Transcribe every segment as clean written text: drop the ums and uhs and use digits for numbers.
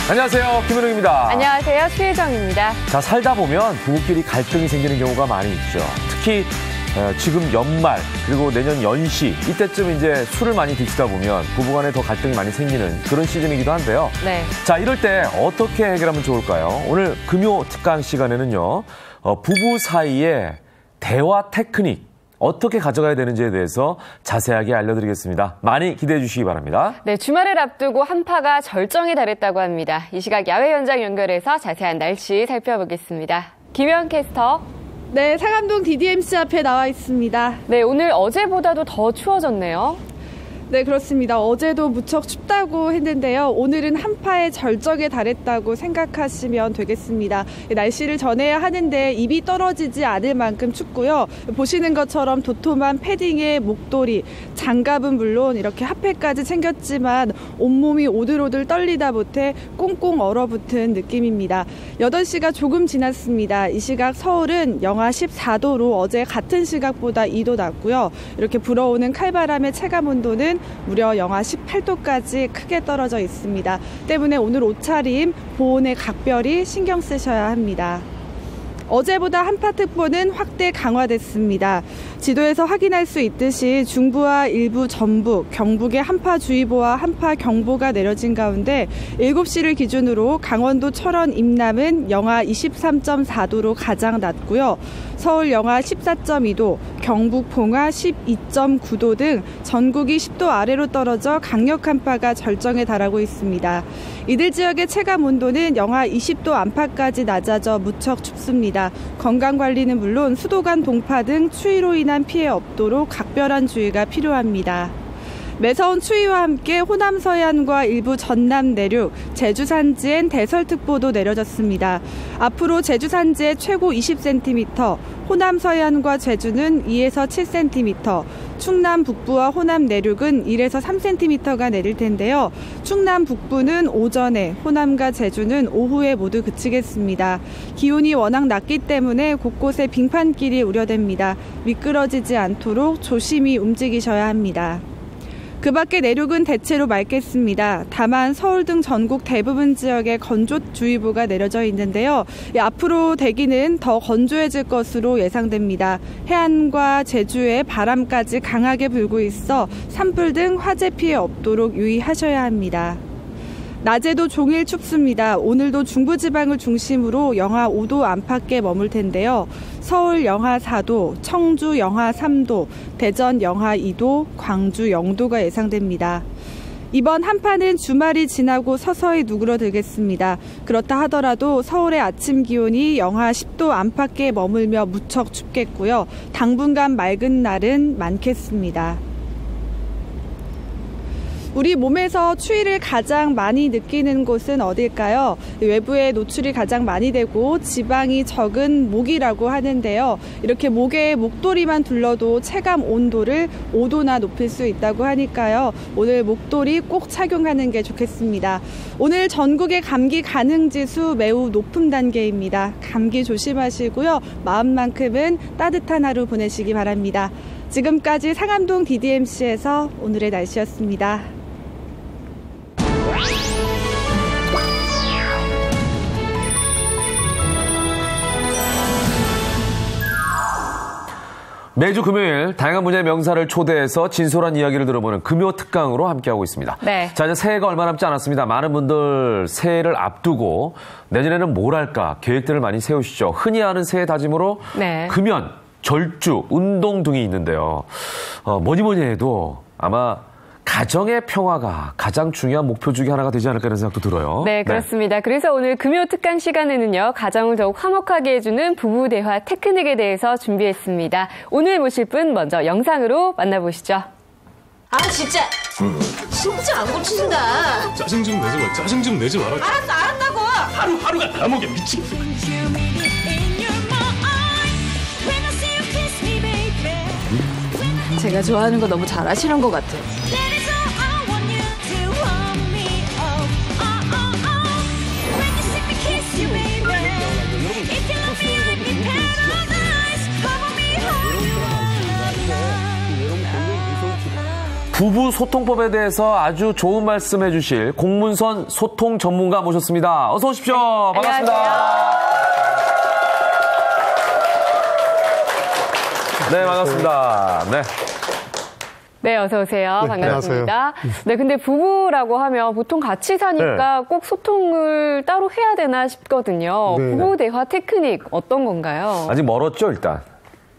안녕하세요, 김은웅입니다. 안녕하세요, 최혜정입니다. 자, 살다 보면 부부끼리 갈등이 생기는 경우가 많이 있죠. 특히 지금 연말 그리고 내년 연시 이때쯤 이제 술을 많이 드시다 보면 부부간에 더 갈등이 많이 생기는 그런 시즌이기도 한데요. 네. 자, 이럴 때 어떻게 해결하면 좋을까요? 오늘 금요 특강 시간에는요, 부부 사이의 대화 테크닉 어떻게 가져가야 되는지에 대해서 자세하게 알려드리겠습니다. 많이 기대해 주시기 바랍니다. 네, 주말을 앞두고 한파가 절정에 달했다고 합니다. 이 시각 야외 현장 연결해서 자세한 날씨 살펴보겠습니다. 김현 캐스터. 네, 상암동 DDMC 앞에 나와 있습니다. 네, 오늘 어제보다도 더 추워졌네요. 네, 그렇습니다. 어제도 무척 춥다고 했는데요. 오늘은 한파의 절정에 달했다고 생각하시면 되겠습니다. 날씨를 전해야 하는데 입이 떨어지지 않을 만큼 춥고요. 보시는 것처럼 도톰한 패딩에 목도리, 장갑은 물론 이렇게 핫팩까지 챙겼지만 온몸이 오들오들 떨리다 못해 꽁꽁 얼어붙은 느낌입니다. 8시가 조금 지났습니다. 이 시각 서울은 영하 14도로 어제 같은 시각보다 2도 낮고요. 이렇게 불어오는 칼바람의 체감온도는 무려 영하 18도까지 크게 떨어져 있습니다. 때문에 오늘 옷차림, 보온에 각별히 신경 쓰셔야 합니다. 어제보다 한파특보는 확대 강화됐습니다. 지도에서 확인할 수 있듯이 중부와 일부 전북, 경북에 한파주의보와 한파경보가 내려진 가운데 7시를 기준으로 강원도 철원 임남은 영하 23.4도로 가장 낮고요. 서울 영하 14.2도, 경북 봉화 12.9도 등 전국이 10도 아래로 떨어져 강력 한파가 절정에 달하고 있습니다. 이들 지역의 체감 온도는 영하 20도 안팎까지 낮아져 무척 춥습니다. 건강관리는 물론 수도관 동파 등 추위로 인한 피해 없도록 각별한 주의가 필요합니다. 매서운 추위와 함께 호남 서해안과 일부 전남 내륙, 제주 산지엔 대설특보도 내려졌습니다. 앞으로 제주 산지에 최고 20cm, 호남 서해안과 제주는 2에서 7cm, 충남 북부와 호남 내륙은 1에서 3cm가 내릴 텐데요. 충남 북부는 오전에, 호남과 제주는 오후에 모두 그치겠습니다. 기온이 워낙 낮기 때문에 곳곳에 빙판길이 우려됩니다. 미끄러지지 않도록 조심히 움직이셔야 합니다. 그 밖에 내륙은 대체로 맑겠습니다. 다만 서울 등 전국 대부분 지역에 건조주의보가 내려져 있는데요. 앞으로 대기는 더 건조해질 것으로 예상됩니다. 해안과 제주에 바람까지 강하게 불고 있어 산불 등 화재 피해 없도록 유의하셔야 합니다. 낮에도 종일 춥습니다. 오늘도 중부지방을 중심으로 영하 5도 안팎에 머물 텐데요. 서울 영하 4도, 청주 영하 3도, 대전 영하 2도, 광주 0도가 예상됩니다. 이번 한파는 주말이 지나고 서서히 누그러들겠습니다. 그렇다 하더라도 서울의 아침 기온이 영하 10도 안팎에 머물며 무척 춥겠고요. 당분간 맑은 날은 많겠습니다. 우리 몸에서 추위를 가장 많이 느끼는 곳은 어딜까요? 외부에 노출이 가장 많이 되고 지방이 적은 목이라고 하는데요. 이렇게 목에 목도리만 둘러도 체감 온도를 5도나 높일 수 있다고 하니까요. 오늘 목도리 꼭 착용하는 게 좋겠습니다. 오늘 전국의 감기 가능지수 매우 높은 단계입니다. 감기 조심하시고요. 마음만큼은 따뜻한 하루 보내시기 바랍니다. 지금까지 상암동 DDMC에서 오늘의 날씨였습니다. 매주 금요일 다양한 분야의 명사를 초대해서 진솔한 이야기를 들어보는 금요 특강으로 함께하고 있습니다. 네. 자, 이제 새해가 얼마 남지 않았습니다. 많은 분들 새해를 앞두고 내년에는 뭘 할까 계획들을 많이 세우시죠. 흔히 하는 새해 다짐으로 네. 금연, 절주, 운동 등이 있는데요. 뭐니 해도 아마 가정의 평화가 가장 중요한 목표 중에 하나가 되지 않을까 하는 생각도 들어요. 네, 그렇습니다. 그래서 오늘 금요 특강 시간에는요. 가정을 더욱 화목하게 해주는 부부 대화 테크닉에 대해서 준비했습니다. 오늘 모실 분 먼저 영상으로 만나보시죠. 아 진짜 진짜 안 고친다. 짜증 좀 내지 마. 짜증 좀 내지 마라. 알았어 알았다고. 하루하루가 감옥에 미친. 제가 좋아하는 거 너무 잘하시는 것 같아요. 부부 소통법에 대해서 아주 좋은 말씀해 주실 공문선 소통 전문가 모셨습니다. 어서 오십시오. 반갑습니다. 네, 반갑습니다. 네. 네, 어서 오세요. 네, 반갑습니다. 네, 근데 부부라고 하면 보통 같이 사니까 꼭 소통을 따로 해야 되나 싶거든요. 네. 부부 대화 테크닉 어떤 건가요? 아직 멀었죠, 일단.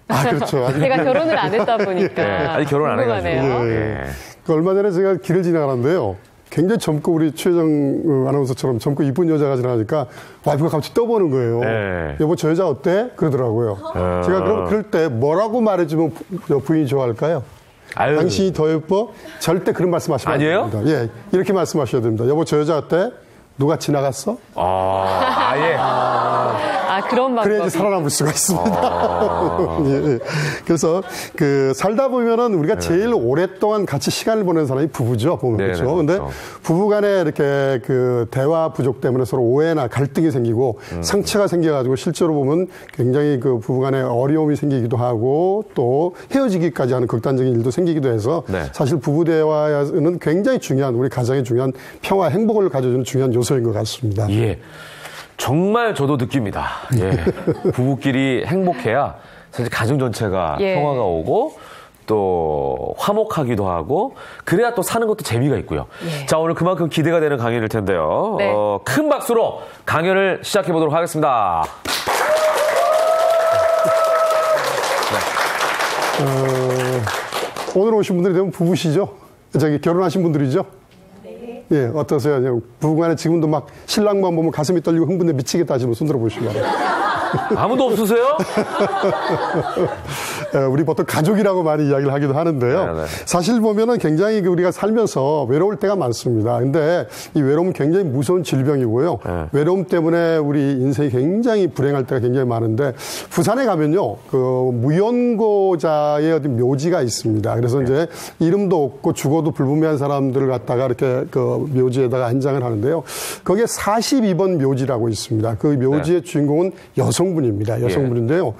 그렇죠. 제가 결혼을 안 했다 보니까. 네, 아직 결혼 안 해가지고. 궁금하네요. 예. 그 얼마 전에 제가 길을 지나가는데요. 굉장히 젊고 우리 최혜정 아나운서처럼 젊고 이쁜 여자가 지나가니까 와이프가 갑자기 떠보는 거예요. 네. 여보 저 여자 어때? 그러더라고요. 제가 그럴 때 뭐라고 말해주면 부인이 좋아할까요? 아유. 당신이 더 예뻐? 절대 그런 말씀하시면 안 아니에요? 됩니다. 예, 이렇게 말씀하셔야 됩니다. 여보 저 여자 어때? 누가 지나갔어? 아예. 그런 방법이. 그래야지 살아남을 수가 있습니다. 예. 그래서 살다 보면은 우리가 제일 오랫동안 같이 시간을 보내는 사람이 부부죠. 보면 네네, 그렇죠. 근데 그렇죠. 부부간에 이렇게 대화 부족 때문에 서로 오해나 갈등이 생기고 상처가 생겨가지고 실제로 보면 굉장히 부부간에 어려움이 생기기도 하고 또 헤어지기까지 하는 극단적인 일도 생기기도 해서 네. 사실 부부 대화는 굉장히 중요한 우리 가정의 중요한 평화, 행복을 가져주는 중요한 요소인 것 같습니다. 예. 정말 저도 느낍니다. 예. 부부끼리 행복해야 사실 가정 전체가 예. 평화가 오고 또 화목하기도 하고 그래야 또 사는 것도 재미가 있고요. 예. 자, 오늘 그만큼 기대가 되는 강연일 텐데요. 네. 큰 박수로 강연을 시작해 보도록 하겠습니다. 오늘 오신 분들이 대부분 부부시죠? 결혼하신 분들이죠? 예, 어떠세요? 부부간에 지금도 막 신랑만 보면 가슴이 떨리고 흥분돼 미치겠다 하시면 손 들어보시기 바랍니다. 아무도 없으세요? 우리 보통 가족이라고 많이 이야기를 하기도 하는데요. 네네. 사실 보면은 굉장히 우리가 살면서 외로울 때가 많습니다. 근데 이 외로움은 굉장히 무서운 질병이고요. 네. 외로움 때문에 우리 인생이 굉장히 불행할 때가 굉장히 많은데 부산에 가면요. 무연고자의 어떤 묘지가 있습니다. 그래서 이제 이름도 없고 죽어도 불분명한 사람들을 갖다가 이렇게 묘지에다가 안장을 하는데요. 거기에 42번 묘지라고 있습니다. 그 묘지의 주인공은 여성분입니다. 여성분인데요.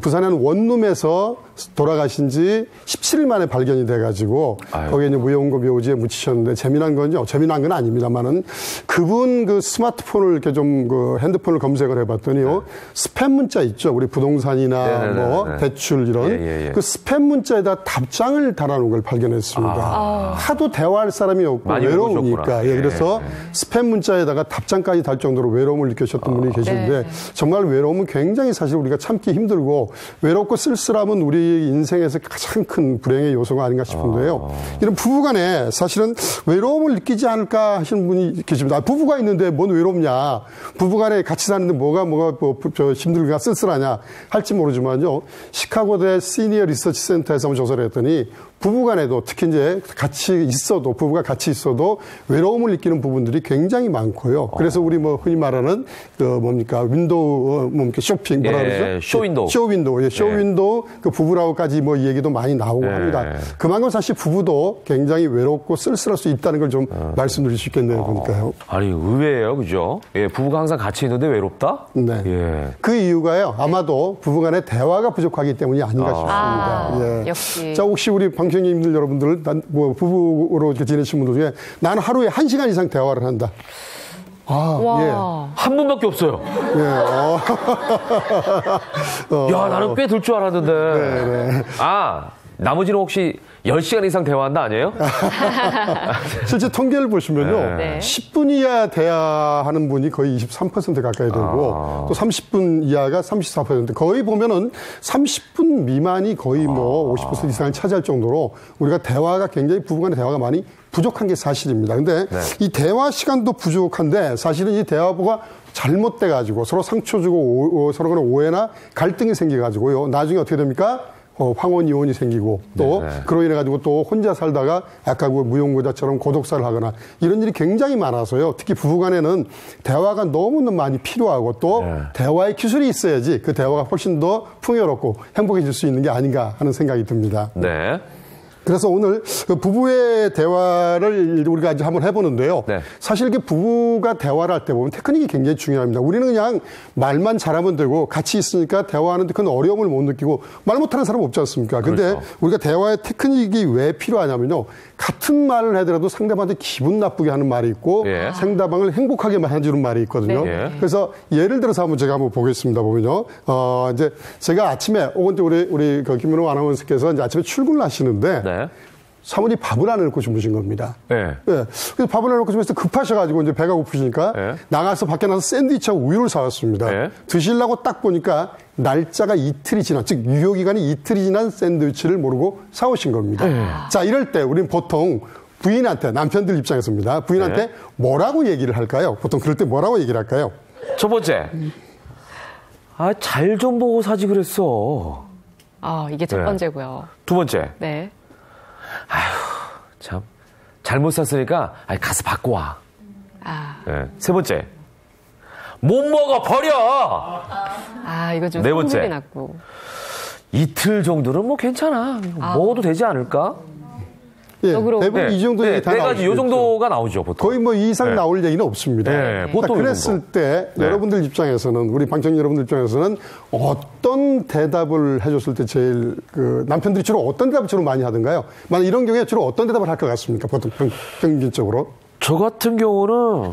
부산의 한 원룸에서 돌아가신 지 17일 만에 발견이 돼가지고 거기에 이제 무연고 묘지에 묻히셨는데 재미난 건 아닙니다만은 그분 스마트폰을 이렇게 좀 핸드폰을 검색을 해봤더니요. 스팸 문자 있죠. 우리 부동산이나 대출 이런 그 스팸 문자에다 답장을 달아놓은 걸 발견했습니다. 하도 대화할 사람이 없고 외로우니까. 그래서 스팸 문자에다가 답장까지 달 정도로 외로움을 느끼셨던 분이 계신데 정말 외로움은 굉장히 사실 우리가 참기 힘들고 외롭고 쓸쓸함은 우리 인생에서 가장 큰 불행의 요소가 아닌가 싶은데요. 이런 부부간에 사실은 외로움을 느끼지 않을까 하시는 분이 계십니다. 부부가 있는데 뭔 외롭냐. 부부간에 같이 사는데 뭐가 힘들까 쓸쓸하냐 할지 모르지만요. 시카고대 시니어 리서치 센터에서 한번 조사를 했더니 부부간에도 특히 이제 부부가 같이 있어도 외로움을 느끼는 부분들이 굉장히 많고요. 그래서 우리 흔히 말하는 윈도우 쇼핑 뭐라 그러죠? 쇼윈도우. 쇼윈도우 부부라고까지 이 얘기도 많이 나오고 합니다. 그만큼 사실 부부도 굉장히 외롭고 쓸쓸할 수 있다는 걸 좀 말씀드릴 수 있겠네요. 보니까요. 아니 의외예요, 그죠? 예, 부부가 항상 같이 있는데 외롭다? 네. 예. 그 이유가요. 아마도 부부간의 대화가 부족하기 때문이 아닌가 싶습니다. 예. 역시. 자, 혹시 우리 방청객님들 여러분들, 부부로 이렇게 지내신 분들 중에 나는 하루에 1시간 이상 대화를 한다. 한 분밖에 없어요. 야, 나는 꽤 들 줄 알았는데. 나머지는 혹시 10시간 이상 대화한다 아니에요? 실제 통계를 보시면요. 10분 이하 대화하는 분이 거의 23% 가까이 되고 또 30분 이하가 34%. 거의 보면은 30분 미만이 거의 50% 이상을 차지할 정도로 우리가 대화가 굉장히 부부간의 대화가 많이 부족한 게 사실입니다. 근데 이 대화 시간도 부족한데 사실은 이 대화가 잘못돼가지고 서로 상처 주고 서로 간에 오해나 갈등이 생겨가지고요. 나중에 어떻게 됩니까? 황혼 이혼이 생기고 또 그로 인해 가지고 또 혼자 살다가 아까 무용고자처럼 고독사를 하거나 이런 일이 굉장히 많아서요. 특히 부부간에는 대화가 너무너무 많이 필요하고 또 대화의 기술이 있어야지 그 대화가 훨씬 더 풍요롭고 행복해질 수 있는 게 아닌가 하는 생각이 듭니다. 네. 그래서 오늘 그 부부의 대화를 우리가 이제 한번 해보는데요. 네. 사실 이렇게 부부가 대화를 할 때 보면 테크닉이 굉장히 중요합니다. 우리는 그냥 말만 잘하면 되고 같이 있으니까 대화하는데 큰 어려움을 못 느끼고 말 못하는 사람 없지 않습니까? 근데 그렇죠. 우리가 대화의 테크닉이 왜 필요하냐면요. 같은 말을 하더라도 상대방한테 기분 나쁘게 하는 말이 있고 예. 상대방을 행복하게 해주는 말이 있거든요. 네. 그래서 예를 들어서 제가 한번 보겠습니다. 보면요. 이제 제가 아침에 우리 그 김민호 아나운서께서 이제 아침에 출근을 하시는데 네. 사모님 밥을 안 해놓고 주무신 겁니다. 네. 네. 그래서 밥을 안 해놓고 주무셔서 급하셔가지고 이제 배가 고프시니까 네. 나가서 밖에 나가서 샌드위치하고 우유를 사왔습니다. 네. 드시려고 딱 보니까 날짜가 이틀이 지난, 즉 유효기간이 이틀이 지난 샌드위치를 모르고 사오신 겁니다. 자, 이럴 때 우리는 보통 부인한테, 남편들 입장에서입니다. 부인한테 네. 뭐라고 얘기를 할까요? 보통 그럴 때 뭐라고 얘기를 할까요? 첫 번째. 잘 좀 보고 사지 그랬어. 이게 첫 네. 번째고요. 두 번째. 네. 참. 잘못 샀으니까 가서 바꿔 와. 네. 세 번째. 못 먹어 버려. 이거 좀 네 번째. 성질이 났고. 이틀 정도는 뭐 괜찮아. 먹어도 되지 않을까? 예, 역으로. 대부분 이 정도 얘기 다 네 가지 요 나오시겠죠. 정도가 나오죠, 보통. 거의 뭐 이 이상 네. 나올 얘기는 없습니다. 네, 보통 이 그랬을 정도. 때 네. 여러분들 입장에서는 우리 방청객 여러분들 입장에서는 어떤 대답을 해줬을 때 제일 남편들이 주로 어떤 대답을 주로 많이 하던가요? 만약 이런 경우에 주로 어떤 대답을 할 것 같습니까? 보통 평균적으로. 저 같은 경우는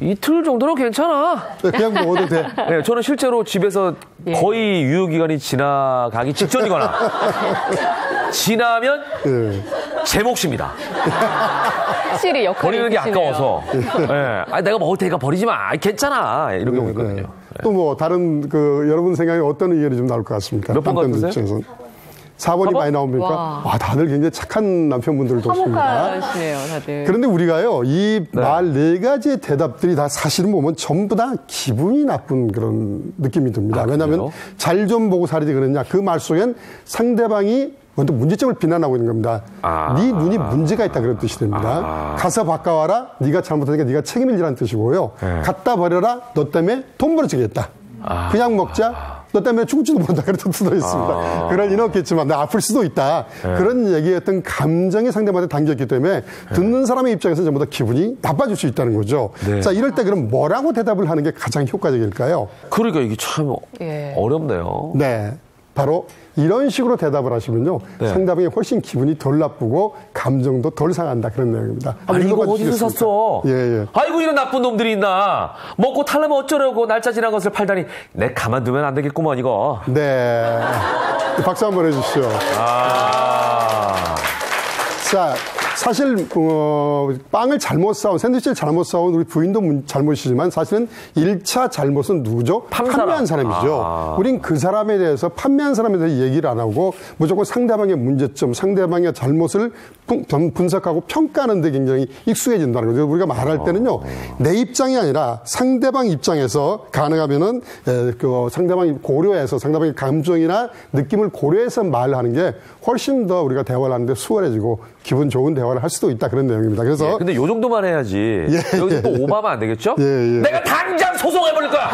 이틀 정도는 괜찮아. 네, 그냥 먹어도 돼. 네, 저는 실제로 집에서 거의 유효기간이 지나가기 직전이거나 지나면 제 몫입니다. 확실히 역할이 버리는 게 있으시네요. 아까워서. 네. 내가 먹을 테니까 버리지 마. 괜찮아. 이런 경우 있거든요. 또 뭐 다른 여러분 생각에 어떤 의견이 좀 나올 것 같습니까? 몇 번 남편들 같으세요? 입장에서는. 4번이 4번? 많이 나옵니까? 와. 다들 굉장히 착한 남편분들도 있습니다. 화목하시네요, 다들. 그런데 우리가요, 이 말 네 가지의 대답들이 다 사실은 보면 전부 다 기분이 나쁜 그런 느낌이 듭니다. 왜냐하면 잘 좀 보고 살이 그러냐. 그 말 속엔 상대방이 먼저 문제점을 비난하고 있는 겁니다. 네 눈이 문제가 있다 그런 뜻이 됩니다. 가서 바꿔와라. 네가 잘못하니까 네가 책임을 지라는 뜻이고요. 갖다 버려라. 너 때문에 돈 벌어지겠다. 그냥 먹자. 너 때문에 죽을지도 모른다. 그런 뜻도 있습니다. 그럴 리는 없겠지만 나 아플 수도 있다. 그런 얘기했던 감정이 상대방한테 담겼기 때문에 듣는 사람의 입장에서 전부 다 기분이 나빠질 수 있다는 거죠. 네. 자, 이럴 때 그럼 뭐라고 대답을 하는 게 가장 효과적일까요? 그러니까 이게 참 어렵네요. 네. 바로 이런 식으로 대답을 하시면요. 네. 상대방이 훨씬 기분이 덜 나쁘고 감정도 덜 상한다. 그런 내용입니다. 아니, 이거 어디서 샀어? 예. 아이고, 이런 나쁜 놈들이 있나. 먹고 탈려면 어쩌려고 날짜 지난 것을 팔다니. 내 가만두면 안 되겠구먼, 이거. 네. 박수 한번 해주시죠. 자, 사실 빵을 잘못 사온, 샌드위치를 잘못 사온 우리 부인도 잘못이지만 사실은 1차 잘못은 누구죠? 판매한 사람이죠. 우린 그 사람에 대해서 판매한 사람에 대해서 얘기를 안 하고 무조건 상대방의 문제점, 상대방의 잘못을 분석하고 평가하는 데 굉장히 익숙해진다는 거죠. 우리가 말할 때는요. 내 입장이 아니라 상대방 입장에서 가능하면은 상대방이 고려해서 상대방의 감정이나 느낌을 고려해서 말하는 게 훨씬 더 우리가 대화를 하는데 수월해지고 기분 좋은 대화를 할 수도 있다 그런 내용입니다. 그래서 근데 요 정도만 해야지. 여기서 또 오바하면 안 되겠죠? 내가 당장 소송해버릴 거야!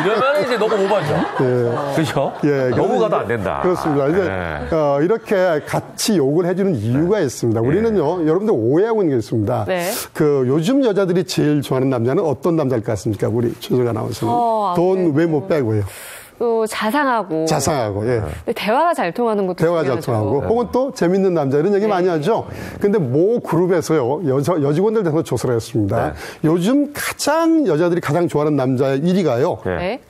이러면 이제 너무 오바죠. 그죠? 너무 가도 안 된다. 그렇습니다. 이제 이렇게 같이 욕을 해주는 이유가 있습니다. 우리는요, 여러분들 오해하고 있는 게 있습니다. 요즘 여자들이 제일 좋아하는 남자는 어떤 남자일 것 같습니까? 우리 최정 아나운서는. 돈 외모 빼고요. 또 자상하고. 예. 근데 대화가 잘 통하는 것도 대화가 잘 통하고. 혹은 또 재밌는 남자 이런 얘기 많이 하죠. 근데 모 그룹에서요. 여직원들 대해서 조사를 했습니다. 요즘 여자들이 가장 좋아하는 남자의 1위가요.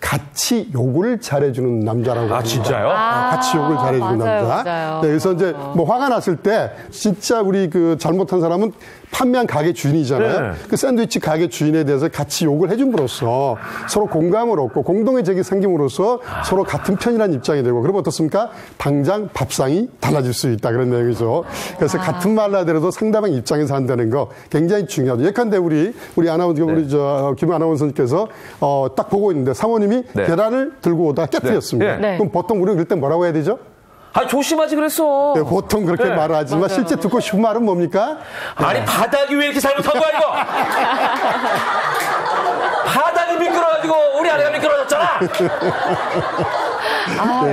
같이 욕을 잘해주는 남자라고 합니다. 진짜요? 같이 욕을 잘해주는 남자. 맞아요. 네, 그래서 이제 뭐 화가 났을 때 진짜 우리 잘못한 사람은 판매한 가게 주인이잖아요. 그 샌드위치 가게 주인에 대해서 같이 욕을 해줌으로써 서로 공감을 얻고 공동의 적이 생김으로써 서로 같은 편이라는 입장이 되고 그러면 어떻습니까? 당장 밥상이 달라질 수 있다 그런 내용이죠. 그래서 같은 말을 하더라도 상대방 입장에서 한다는 거 굉장히 중요하죠. 예컨대 우리 아나운서 김 아나운서님께서 딱 보고 있는데 사모님이 계란을 들고 오다가 깨뜨렸습니다. 그럼 보통 우리는 그럴 때 뭐라고 해야 되죠? 조심하지 그랬어. 보통 그렇게 말을 하지만 맞아요. 실제 듣고 싶은 말은 뭡니까? 아니 바닥이 왜 이렇게 잘못한 거야 이거? 바닥이 미끄러가지고 우리 아내가 미끄러졌잖아.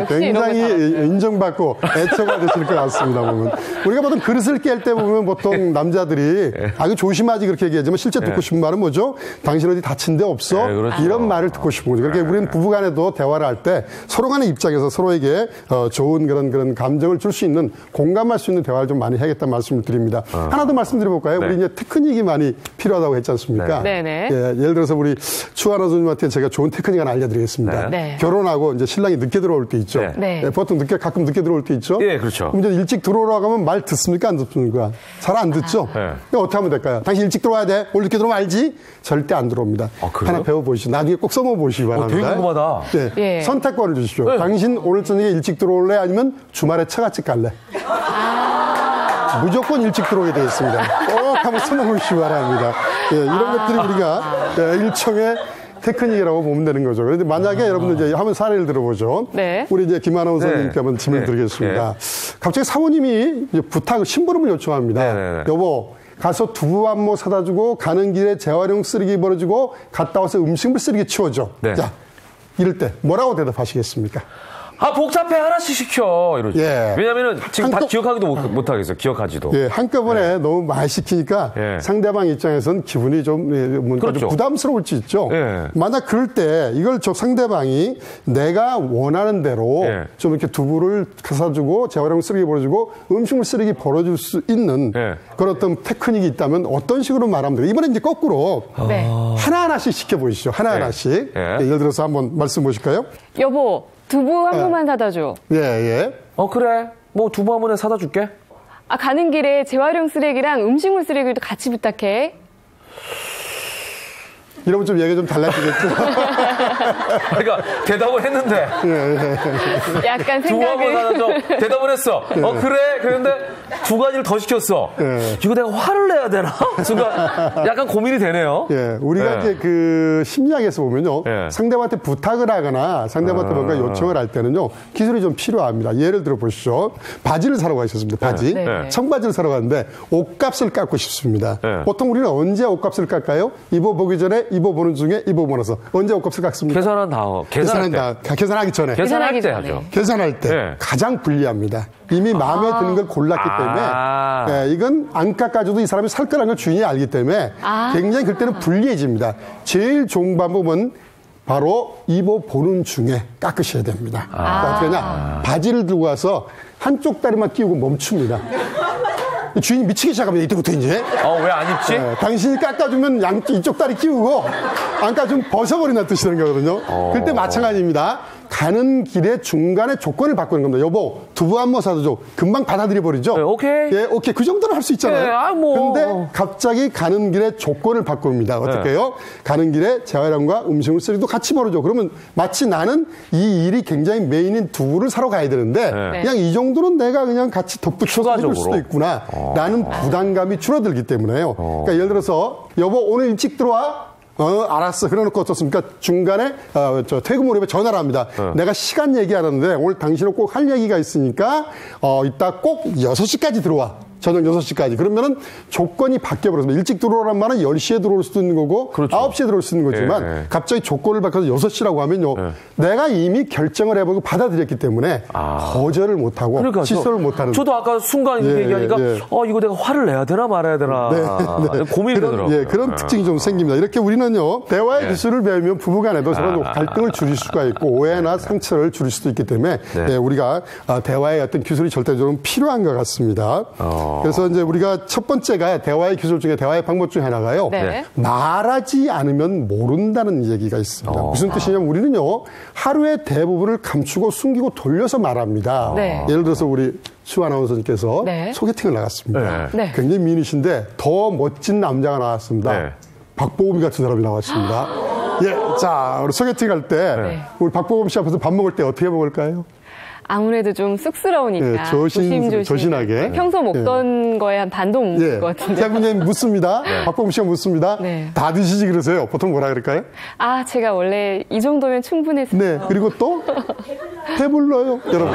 굉장히 인정받고 애처가 되실 것 같습니다. 보면 우리가 보통 그릇을 깰 때 보면 보통 남자들이 아주 조심하지 그렇게 얘기하지만 실제 듣고 싶은 말은 뭐죠? 당신 어디 다친 데 없어? 그렇죠. 이런 말을 듣고 싶은 거죠. 그러니까 우리는 부부간에도 대화를 할 때 서로 간의 입장에서 서로에게 좋은 그런 감정을 줄 수 있는 공감할 수 있는 대화를 좀 많이 해야겠다는 말씀을 드립니다. 하나 더 말씀드려볼까요? 네. 우리 이제 테크닉이 많이 필요하다고 했지 않습니까? 네. 예, 예를 들어서 우리 추하나 선생님한테 제가 좋은 테크닉 하나 알려드리겠습니다. 네. 결혼하고 이제 신랑이 늦게 들어올 때 있죠. 네. 예, 보통 가끔 늦게 들어올 때 있죠. 예, 그렇죠. 그럼 이제 일찍 들어오라고 하면 말 듣습니까? 안 듣습니까? 잘 안 듣죠? 그럼 어떻게 하면 될까요? 당신 일찍 들어와야 돼. 오늘 늦게 들어오면 알지? 절대 안 들어옵니다. 그래요? 하나 배워보시죠. 나중에 꼭 써먹어보시기 바랍니다. 되게 궁금하다. 네. 예. 선택권을 주십시오. 당신 오늘 저녁에 일찍 들어올래? 아니면 주말에 처갓집 갈래? 무조건 일찍 들어오게 되어 있습니다. 꼭 한번 써먹으시기 바랍니다. 예, 이런 것들이 우리가 일종의 테크닉이라고 보면 되는 거죠. 그런데 만약에 여러분들 이제 한번 사례를 들어보죠. 네. 우리 이제 김하나 선생님께 한번 질문을 드리겠습니다. 갑자기 사모님이 이제 심부름을 요청합니다. 여보, 가서 두부 안모 사다 주고 가는 길에 재활용 쓰레기 버려주고 갔다 와서 음식물 쓰레기 치워줘. 네. 자, 이럴 때 뭐라고 대답하시겠습니까? 복잡해. 하나씩 시켜. 이러죠. 예. 왜냐면은 지금 다 기억하기도 못하겠어. 기억하지도. 예, 한꺼번에 너무 많이 시키니까 상대방 입장에서는 기분이 좀 뭔가 그렇죠. 좀 부담스러울 수 있죠. 예. 만약 그럴 때 이걸 상대방이 내가 원하는 대로 좀 이렇게 두부를 사주고 재활용 쓰레기 버려주고 음식물 쓰레기 버려줄 수 있는 그런 어떤 테크닉이 있다면 어떤 식으로 말하면 돼요? 이번에 이제 거꾸로 하나하나씩 시켜보시죠. 하나하나씩. 예를 들어서 한번 말씀 보실까요? 여보, 두부 한 번만 사다 줘. 예. 그래. 뭐 두부 한 번에 사다 줄게. 가는 길에 재활용 쓰레기랑 음식물 쓰레기도 같이 부탁해. 이러면 좀 얘기가 좀 달라지겠죠. 그러니까 대답을 했는데. 약간 두부 한 번 생각을. 사다 줘. 대답을 했어. 그래. 그런데 두 가지를 더 시켰어. 이거 내가 화를 내야 되나? 순간 약간 고민이 되네요. 예, 우리가 이제 그 심리학에서 보면요. 상대방한테 부탁을 하거나 상대방한테 뭔가 요청을 할 때는요. 기술이 좀 필요합니다. 예를 들어 보시죠. 바지를 사러 가셨습니다. 바지. 청바지를 사러 갔는데 옷값을 깎고 싶습니다. 보통 우리는 언제 옷값을 깎아요? 입어보기 전에 입어보는 중에 입어보고 나서 언제 옷값을 깎습니까? 계산하기 전에. 계산할 때 하죠. 계산할 때 가장 불리합니다. 이미 마음에 드는 걸 골랐기 때문에 이건 안 깎아줘도 이 사람이 살 거라는 걸 주인이 알기 때문에 굉장히 그때는 불리해집니다. 제일 좋은 방법은 바로 입어보는 중에 깎으셔야 됩니다. 어떻게 하냐? 바지를 들고 가서 한쪽 다리만 끼우고 멈춥니다. 주인이 미치기 시작합니다. 이때부터 이제. 왜 안 입지? 당신이 깎아주면 이쪽 다리 끼우고 안 깎아주면 벗어버린다는 뜻이 되는 거거든요. 그때 마찬가지입니다. 가는 길에 중간에 조건을 바꾸는 겁니다. 여보, 두부 한 모 사다 줘. 금방 받아들여 버리죠. 오케이. 오케이. 그 정도는 할 수 있잖아요. 근데 갑자기 가는 길에 조건을 바꿉니다. 어떻게 해요? 가는 길에 재활용과 음식물 쓰레기도 같이 버려줘. 그러면 마치 나는 이 일이 굉장히 메인인 두부를 사러 가야 되는데 그냥 이 정도는 내가 그냥 같이 덧붙여서 해줄 수도 있구나. 라는 부담감이 줄어들기 때문에요. 그러니까 예를 들어서 여보, 오늘 일찍 들어와. 알았어. 그래놓고 어떻습니까? 중간에, 퇴근 무렵에 전화를 합니다. 내가 시간 얘기하는데 오늘 당신은 꼭 할 얘기가 있으니까, 이따 꼭 6시까지 들어와. 저녁 6시까지. 그러면은 조건이 바뀌어버렸습니다. 일찍 들어오란 말은 10시에 들어올 수도 있는 거고, 9시에 들어올 수 있는 거지만, 갑자기 조건을 바꿔서 6시라고 하면요. 내가 이미 결정을 해보고 받아들였기 때문에, 거절을 못하고, 취소를 못하는. 저도 아까 순간 이렇게 얘기하니까, 이거 내가 화를 내야 되나 말아야 되나. 고민이 되더라고요. 그런 특징이 좀 생깁니다. 이렇게 우리는요, 대화의 기술을 배우면 부부간에도 서로 갈등을 줄일 수가 있고, 오해나 상처를 줄일 수도 있기 때문에, 우리가 대화의 어떤 기술이 절대적으로 필요한 것 같습니다. 그래서 이제 우리가 첫 번째가 대화의 기술 중에 대화의 방법 중에 하나가요. 말하지 않으면 모른다는 얘기가 있습니다. 무슨 뜻이냐면 우리는요, 하루의 대부분을 감추고 숨기고 돌려서 말합니다. 예를 들어서 우리 수 아나운서님께서 소개팅을 나갔습니다. 굉장히 미인이신데 더 멋진 남자가 나왔습니다. 박보검 같은 사람이 나왔습니다. 자, 우리 소개팅 할 때 우리 박보검 씨 앞에서 밥 먹을 때 어떻게 먹을까요? 아무래도 좀 쑥스러우니까 조심하게. 평소 먹던 거에 한 반도 못 먹을 것 같은데. 자, 그냥 묻습니다. 박보검 씨가 묻습니다. 다 드시지 그러세요? 보통 뭐라 그럴까요? 제가 원래 이 정도면 충분했어요. 그리고 또 배불러요, 여러분.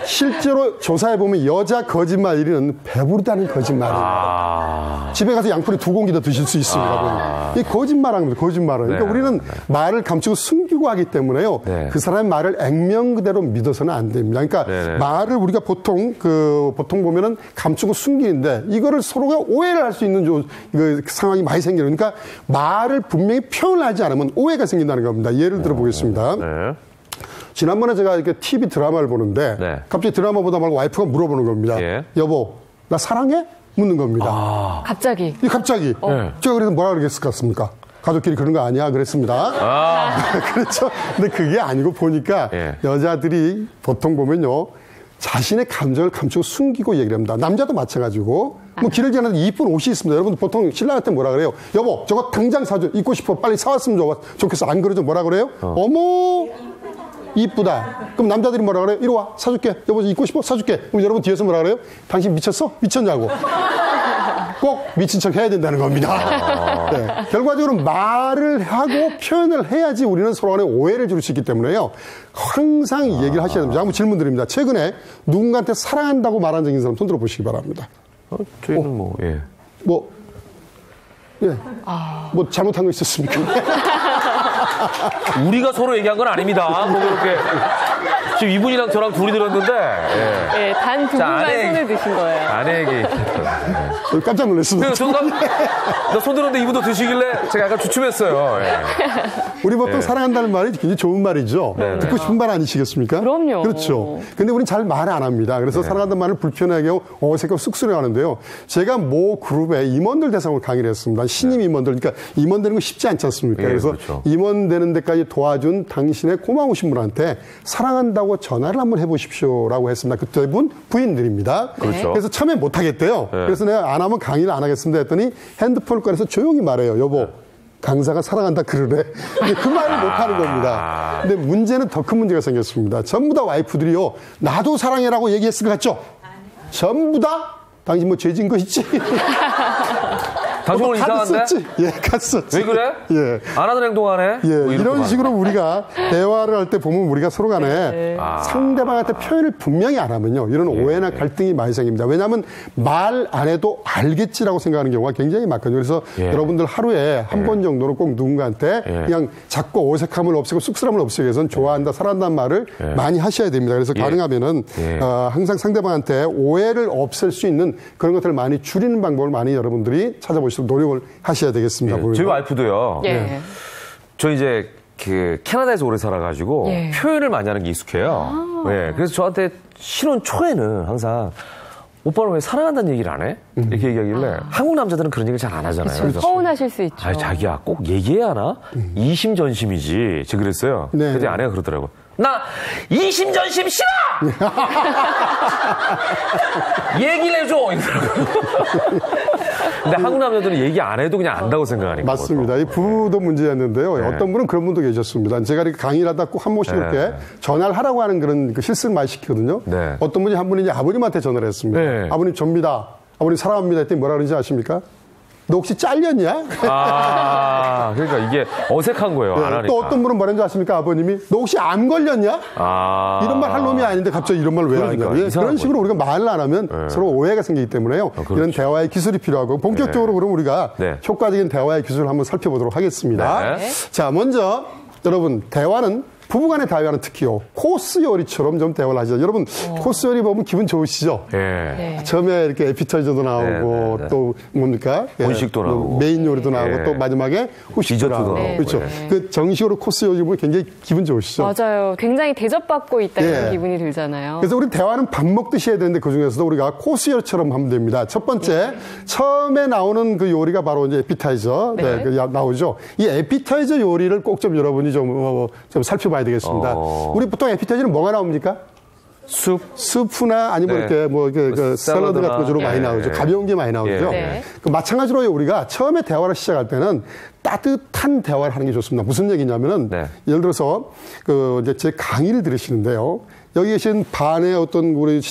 실제로 조사해보면 여자 거짓말 1위는 배부르다는 거짓말이에요. 집에 가서 양푼에 2공기 더 드실 수 있습니다. 이 거짓말하는 겁니다. 거짓말은. 그러니까 우리는 말을 감추고 숨기고 하기 때문에요. 그 사람의 말을 액면 그대로 믿어서는 안 됩니다. 그러니까 말을 우리가 보통 보면은 감추고 숨기는데 이거를 서로가 오해를 할 수 있는 상황이 많이 생겨요. 그러니까 말을 분명히 표현을 하지 않으면 오해가 생긴다는 겁니다. 예를 들어 보겠습니다. 지난번에 제가 이렇게 TV 드라마를 보는데 갑자기 드라마 보다 말고 와이프가 물어보는 겁니다. 여보, 나 사랑해? 묻는 겁니다. 갑자기. 갑자기. 제가 그래서 뭐라 그러겠습니까? 가족끼리 그런 거 아니야? 그랬습니다. 그렇죠. 근데 그게 아니고 보니까 여자들이 보통 보면요. 자신의 감정을 감추고 숨기고 얘기를 합니다. 남자도 마찬가지고. 뭐 길을 지나는데 이쁜 옷이 있습니다. 여러분 보통 신랑한테 뭐라 그래요? 여보, 저거 당장 사줘. 입고 싶어. 빨리 사왔으면 좋겠어. 안 그러죠? 뭐라 그래요? 어머, 이쁘다. 그럼 남자들이 뭐라 그래요? 이리 와, 사줄게. 여보, 입고 싶어? 사줄게. 그럼 여러분 뒤에서 뭐라 그래요? 당신 미쳤어? 미쳤냐고. 꼭 미친 척 해야 된다는 겁니다. 결과적으로 말을 하고 표현을 해야지 우리는 서로 간에 오해를 줄 수 있기 때문에요. 항상 이 얘기를 하셔야 됩니다. 한번 질문 드립니다. 최근에 누군가한테 사랑한다고 말한 적 있는 사람 손 들어보시기 바랍니다. 저희는 뭐 잘못한 거 있었습니까? 우리가 서로 얘기한 건 아닙니다. 뭐 그렇게. 지금 이분이랑 저랑 둘이 들었는데. 단 두 분만 손을 드신 거예요. 아내 얘기. 깜짝 놀랐습니다. 나 손 들었는데 이분도 드시길래 제가 약간 주춤했어요. 우리 보통 사랑한다는 말이 굉장히 좋은 말이죠. 듣고 싶은 말 아니시겠습니까? 그럼요. 그렇죠. 근데 우리는 잘 말 안 합니다. 그래서 사랑한다는 말을 불편하게 하고 어색하고 쑥스러워 하는데요. 제가 모 그룹의 임원들 대상으로 강의를 했습니다. 신임 임원들. 그러니까 임원 되는 거 쉽지 않지 않습니까? 그래서 그렇죠. 임원 되는 데까지 도와준 당신의 고마우신 분한테 사랑한다고 전화를 한번 해보십시오라고 했습니다. 그 두 분 부인들입니다. 그렇죠. 그래서 처음에 못 하겠대요. 그래서 내가 안 하면 강의를 안 하겠습니다 했더니 핸드폰을 꺼내서 조용히 말해요. 여보, 강사가 사랑한다 그러래. 그 말을 못 하는 겁니다. 근데 문제는 더 큰 문제가 생겼습니다. 전부 다 와이프들이요. 나도 사랑해라고 얘기했을 것 같죠? 전부 다? 당신 뭐 죄진 거 있지? 당신 오늘 이상한데? 카드 썼지. 왜 그래? 안 하는 행동하네? 뭐 이런 식으로 우리가 대화를 할 때 보면 우리가 서로 간에 상대방한테 표현을 분명히 안 하면요. 이런 오해나 갈등이 많이 생깁니다. 왜냐하면 말 안 해도 알겠지라고 생각하는 경우가 굉장히 많거든요. 그래서 여러분들 하루에 한 번 정도는 꼭 누군가한테 그냥 자꾸 어색함을 없애고 쑥스러움을 없애기 위해서는 좋아한다, 사랑한다는 말을 많이 하셔야 됩니다. 그래서 가능하면은 항상 상대방한테 오해를 없앨 수 있는 그런 것들을 많이 줄이는 방법을 많이 여러분들이 찾아보시도록 노력을 하셔야 되겠습니다. 저희 와이프도요. 저 이제 캐나다에서 오래 살아가지고 표현을 많이 하는 게 익숙해요. 그래서 저한테 신혼 초에는 항상 오빠는 왜 사랑한다는 얘기를 안 해? 이렇게 얘기하길래 한국 남자들은 그런 얘기를 잘 안 하잖아요. 그래서 서운하실 수 있죠. 자기야 꼭 얘기해야 하나? 이심전심이지. 제가 그랬어요. 근데 아내가 그러더라고. 나 이심전심 싫어! 얘기를 해줘! 근데 한국 남자들은 얘기 안 해도 그냥 안다고 생각하니까. 맞습니다. 이 부부도 문제였는데요. 어떤 분은 그런 분도 계셨습니다. 제가 이렇게 강의를 하다 꼭 한 번씩 이렇게 전화를 하라고 하는 그런 실수를 많이 시키거든요. 어떤 분이 한 분이 이제 아버님한테 전화를 했습니다. 아버님 접니다. 아버님 사랑합니다 했더니 뭐라 그러는지 아십니까? 너 혹시 잘렸냐? 그러니까 이게 어색한 거예요. 안 하니까. 또 어떤 분은 뭐라는지 아십니까? 아버님이 너 혹시 암 걸렸냐? 이런 말 할 놈이 아닌데 갑자기 이런 말 왜 하냐? 그런 식으로 우리가 말을 안 하면 서로 오해가 생기기 때문에요. 그렇죠. 이런 대화의 기술이 필요하고 본격적으로 그럼 우리가 효과적인 대화의 기술을 한번 살펴보도록 하겠습니다. 자, 먼저 여러분 대화는 부부간의 대화는 특히요. 코스 요리처럼 좀 대화를 하죠. 여러분 코스 요리 보면 기분 좋으시죠? 처음에 이렇게 에피타이저도 나오고 또 뭡니까? 본식도 나오고 메인 요리도 나오고 또 마지막에 후식도 나오고. 그렇죠. 그 정식으로 코스 요리 보면 굉장히 기분 좋으시죠? 맞아요. 굉장히 대접받고 있다는 기분이 들잖아요. 그래서 우리 대화는 밥 먹듯이 해야 되는데 그중에서도 우리가 코스 요리처럼 하면 됩니다. 첫 번째 처음에 나오는 그 요리가 바로 이제 에피타이저 나오죠. 이 에피타이저 요리를 꼭 좀 여러분이 좀 살펴봐야 되겠습니다. 우리 보통 에피타이저는 뭐가 나옵니까? 스프나 아니면 이렇게 샐러드 같은 거 주로 많이 나오죠. 가벼운 게 많이 나오죠. 마찬가지로 우리가 처음에 대화를 시작할 때는 따뜻한 대화를 하는 게 좋습니다. 무슨 얘기냐면은 예를 들어서 이제 제 강의를 들으시는데요. 여기 계신 반의 어떤 우리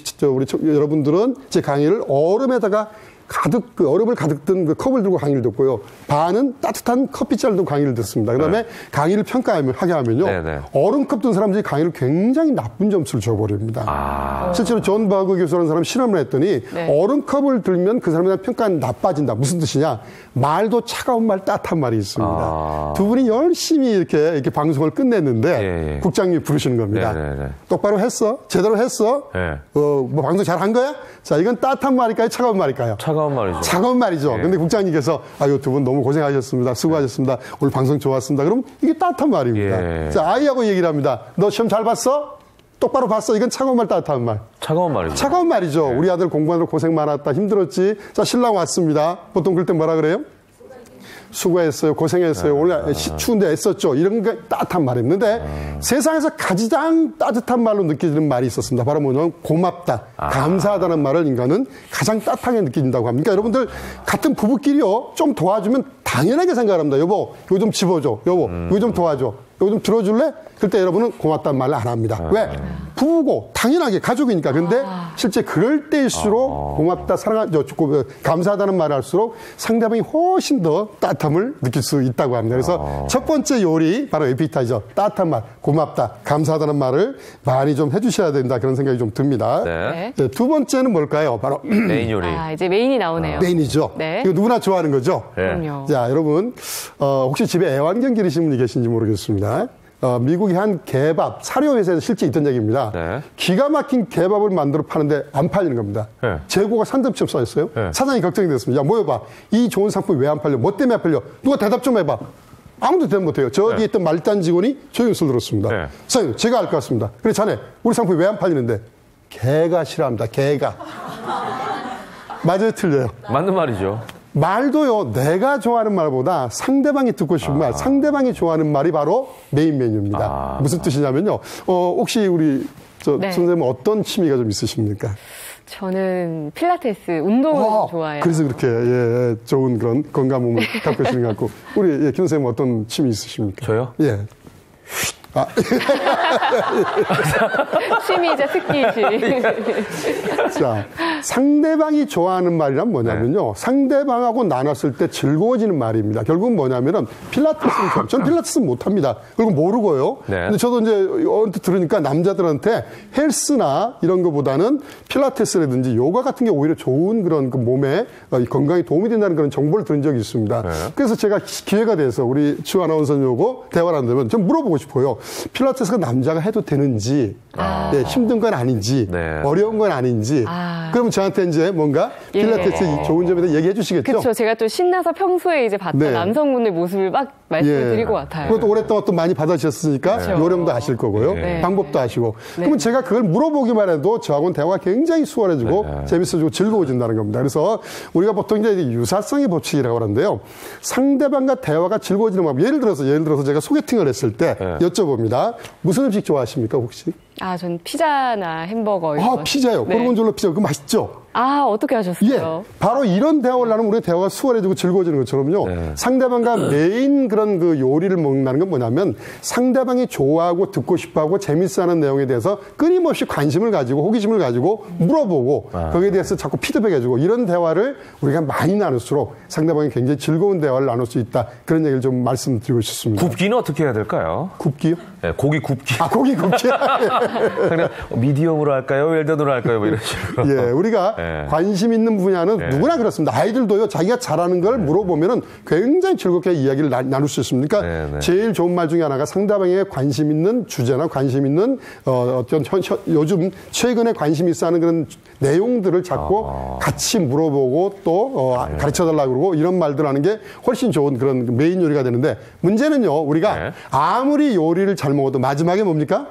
여러분들은 제 강의를 얼음에다가 가득 얼음을 가득 든 그 컵을 들고 강의를 듣고요. 반은 따뜻한 커피잔을 들고 강의를 듣습니다. 그다음에 강의를 평가하게 하면요. 얼음컵 든 사람들이 강의를 굉장히 나쁜 점수를 줘버립니다. 실제로 존 버그 교수라는 사람이 실험을 했더니 얼음컵을 들면 그 사람에 대한 평가는 나빠진다. 무슨 뜻이냐? 말도 차가운 말, 따뜻한 말이 있습니다. 두 분이 열심히 이렇게 방송을 끝냈는데 국장님이 부르시는 겁니다. 똑바로 했어? 제대로 했어? 뭐 방송 잘 한 거야? 자, 이건 따뜻한 말일까요? 차가운 말일까요? 차가운 말이죠. 차가운 말이죠. 근데 국장님께서 아유, 두 분 너무 고생하셨습니다. 수고하셨습니다. 오늘 방송 좋았습니다. 그럼 이게 따뜻한 말입니다. 자, 아이하고 얘기를 합니다. 너 시험 잘 봤어? 똑바로 봤어? 이건 차가운 말, 따뜻한 말. 차가운 말이죠. 차가운 말이죠. 우리 아들 공부하느라 고생 많았다. 힘들었지. 자, 신랑 왔습니다. 보통 그럴 때 뭐라 그래요? 수고했어요. 고생했어요. 오늘 추운데 애썼죠. 이런 게 따뜻한 말이었는데 세상에서 가장 따뜻한 말로 느껴지는 말이 있었습니다. 바로 뭐냐면 고맙다, 감사하다는 말을 인간은 가장 따뜻하게 느낀다고 합니다. 그러니까 여러분들 같은 부부끼리요. 좀 도와주면 당연하게 생각합니다. 여보, 이거 좀 집어줘. 여보, 이거 좀 도와줘. 이거 좀 들어줄래? 그때 여러분은 고맙다는 말을 안 합니다. 왜? 부부고 당연하게 가족이니까. 근데 실제 그럴 때일수록 고맙다, 감사하다는 말을 할수록 상대방이 훨씬 더 따뜻함을 느낄 수 있다고 합니다. 그래서 첫 번째 요리 바로 에피타이저, 따뜻한 말, 고맙다, 감사하다는 말을 많이 좀 해주셔야 된다. 그런 생각이 좀 듭니다. 두 번째는 뭘까요? 바로 메인 요리. 이제 메인이 나오네요. 메인이죠. 이거 누구나 좋아하는 거죠. 그럼요. 자, 여러분 혹시 집에 애완견 기르시는 분이 계신지 모르겠습니다. 미국의 한 개밥 사료회사에서 실제 있던 얘기입니다. 기가 막힌 개밥을 만들어 파는데 안 팔리는 겁니다. 재고가 산더미처럼 쌓였어요. 사장이 걱정이 됐습니다. 야, 모여봐. 이 좋은 상품이 왜 안 팔려? 뭐 때문에 안 팔려? 누가 대답 좀 해봐. 아무도 대답 못해요. 저기 있던 말단 직원이 조용히 손을 들었습니다. 사장님, 제가 알 것 같습니다. 그래, 자네, 우리 상품이 왜 안 팔리는데? 개가 싫어합니다. 개가. 맞아요, 틀려요? 맞는 말이죠. 말도요, 내가 좋아하는 말보다 상대방이 듣고 싶은 말, 상대방이 좋아하는 말이 바로 메인 메뉴입니다. 무슨 뜻이냐면요. 혹시 우리 선생님은 어떤 취미가 좀 있으십니까? 저는 필라테스, 운동을 좋아해요. 그래서 그렇게 좋은 그런 건강 몸을 갖고 계시는 것 같고. 우리 김 선생님은 어떤 취미 있으십니까? 저요? 예. 취미이자 특기이지. 자, 상대방이 좋아하는 말이란 뭐냐면요. 상대방하고 나눴을 때 즐거워지는 말입니다. 결국은 뭐냐면은 필라테스는 전 필라테스는 못합니다. 그리고 모르고요. 근데 저도 이제 언뜻 들으니까 남자들한테 헬스나 이런 거보다는 필라테스라든지 요가 같은 게 오히려 좋은 그런 그 몸에 건강에 도움이 된다는 그런 정보를 들은 적이 있습니다. 그래서 제가 기회가 돼서 우리 추 아나운서님하고 대화를 한다면 좀 물어보고 싶어요. 필라테스가 남자가 해도 되는지, 힘든 건 아닌지, 어려운 건 아닌지. 그러면 저한테 이제 뭔가 필라테스 좋은 점에 대해 얘기해 주시겠죠? 그렇죠. 제가 또 신나서 평소에 이제 봤던 남성분의 모습을 막 말씀을 드릴 것 같아요. 그것도 오랫동안 또 많이 받아주셨으니까 요령도 아실 거고요. 방법도 아시고. 그러면 제가 그걸 물어보기만 해도 저하고는 대화가 굉장히 수월해지고 재밌어지고 즐거워진다는 겁니다. 그래서 우리가 보통 이제 유사성의 법칙이라고 하는데요. 상대방과 대화가 즐거워지는 방법. 예를 들어서 제가 소개팅을 했을 때 여쭤봅니다. 무슨 음식 좋아하십니까, 혹시? 전 피자나 햄버거. 피자요. 고르곤졸라 피자. 그거 맛있죠? 어떻게 하셨어요? 바로 이런 대화를 나누면 우리 대화가 수월해지고 즐거워지는 것처럼요. 상대방과 메인 그런 그 요리를 먹는다는 건 뭐냐면 상대방이 좋아하고 듣고 싶어하고 재밌어하는 내용에 대해서 끊임없이 관심을 가지고 호기심을 가지고 물어보고 거기에 대해서 자꾸 피드백해주고 이런 대화를 우리가 많이 나눌수록 상대방이 굉장히 즐거운 대화를 나눌 수 있다. 그런 얘기를 좀 말씀드리고 싶습니다. 굽기는 어떻게 해야 될까요? 굽기요? 네, 고기 굽기. 고기 굽기. 그냥 미디엄으로 할까요? 웰던으로 할까요? 뭐 이런 식으로. 우리가 관심 있는 분야는 누구나 그렇습니다. 아이들도요, 자기가 잘하는 걸 물어보면은 굉장히 즐겁게 이야기를 나눌 수 있습니다. 그러니까 제일 좋은 말 중에 하나가 상대방에게 관심 있는 주제나 관심 있는 어떤 요즘 최근에 관심 있어 하는 그런 내용들을 자꾸 같이 물어보고 또 가르쳐 달라고 그러고 이런 말들 하는 게 훨씬 좋은 그런 메인 요리가 되는데 문제는요, 우리가 아무리 요리를 잘 먹어도 마지막에 뭡니까?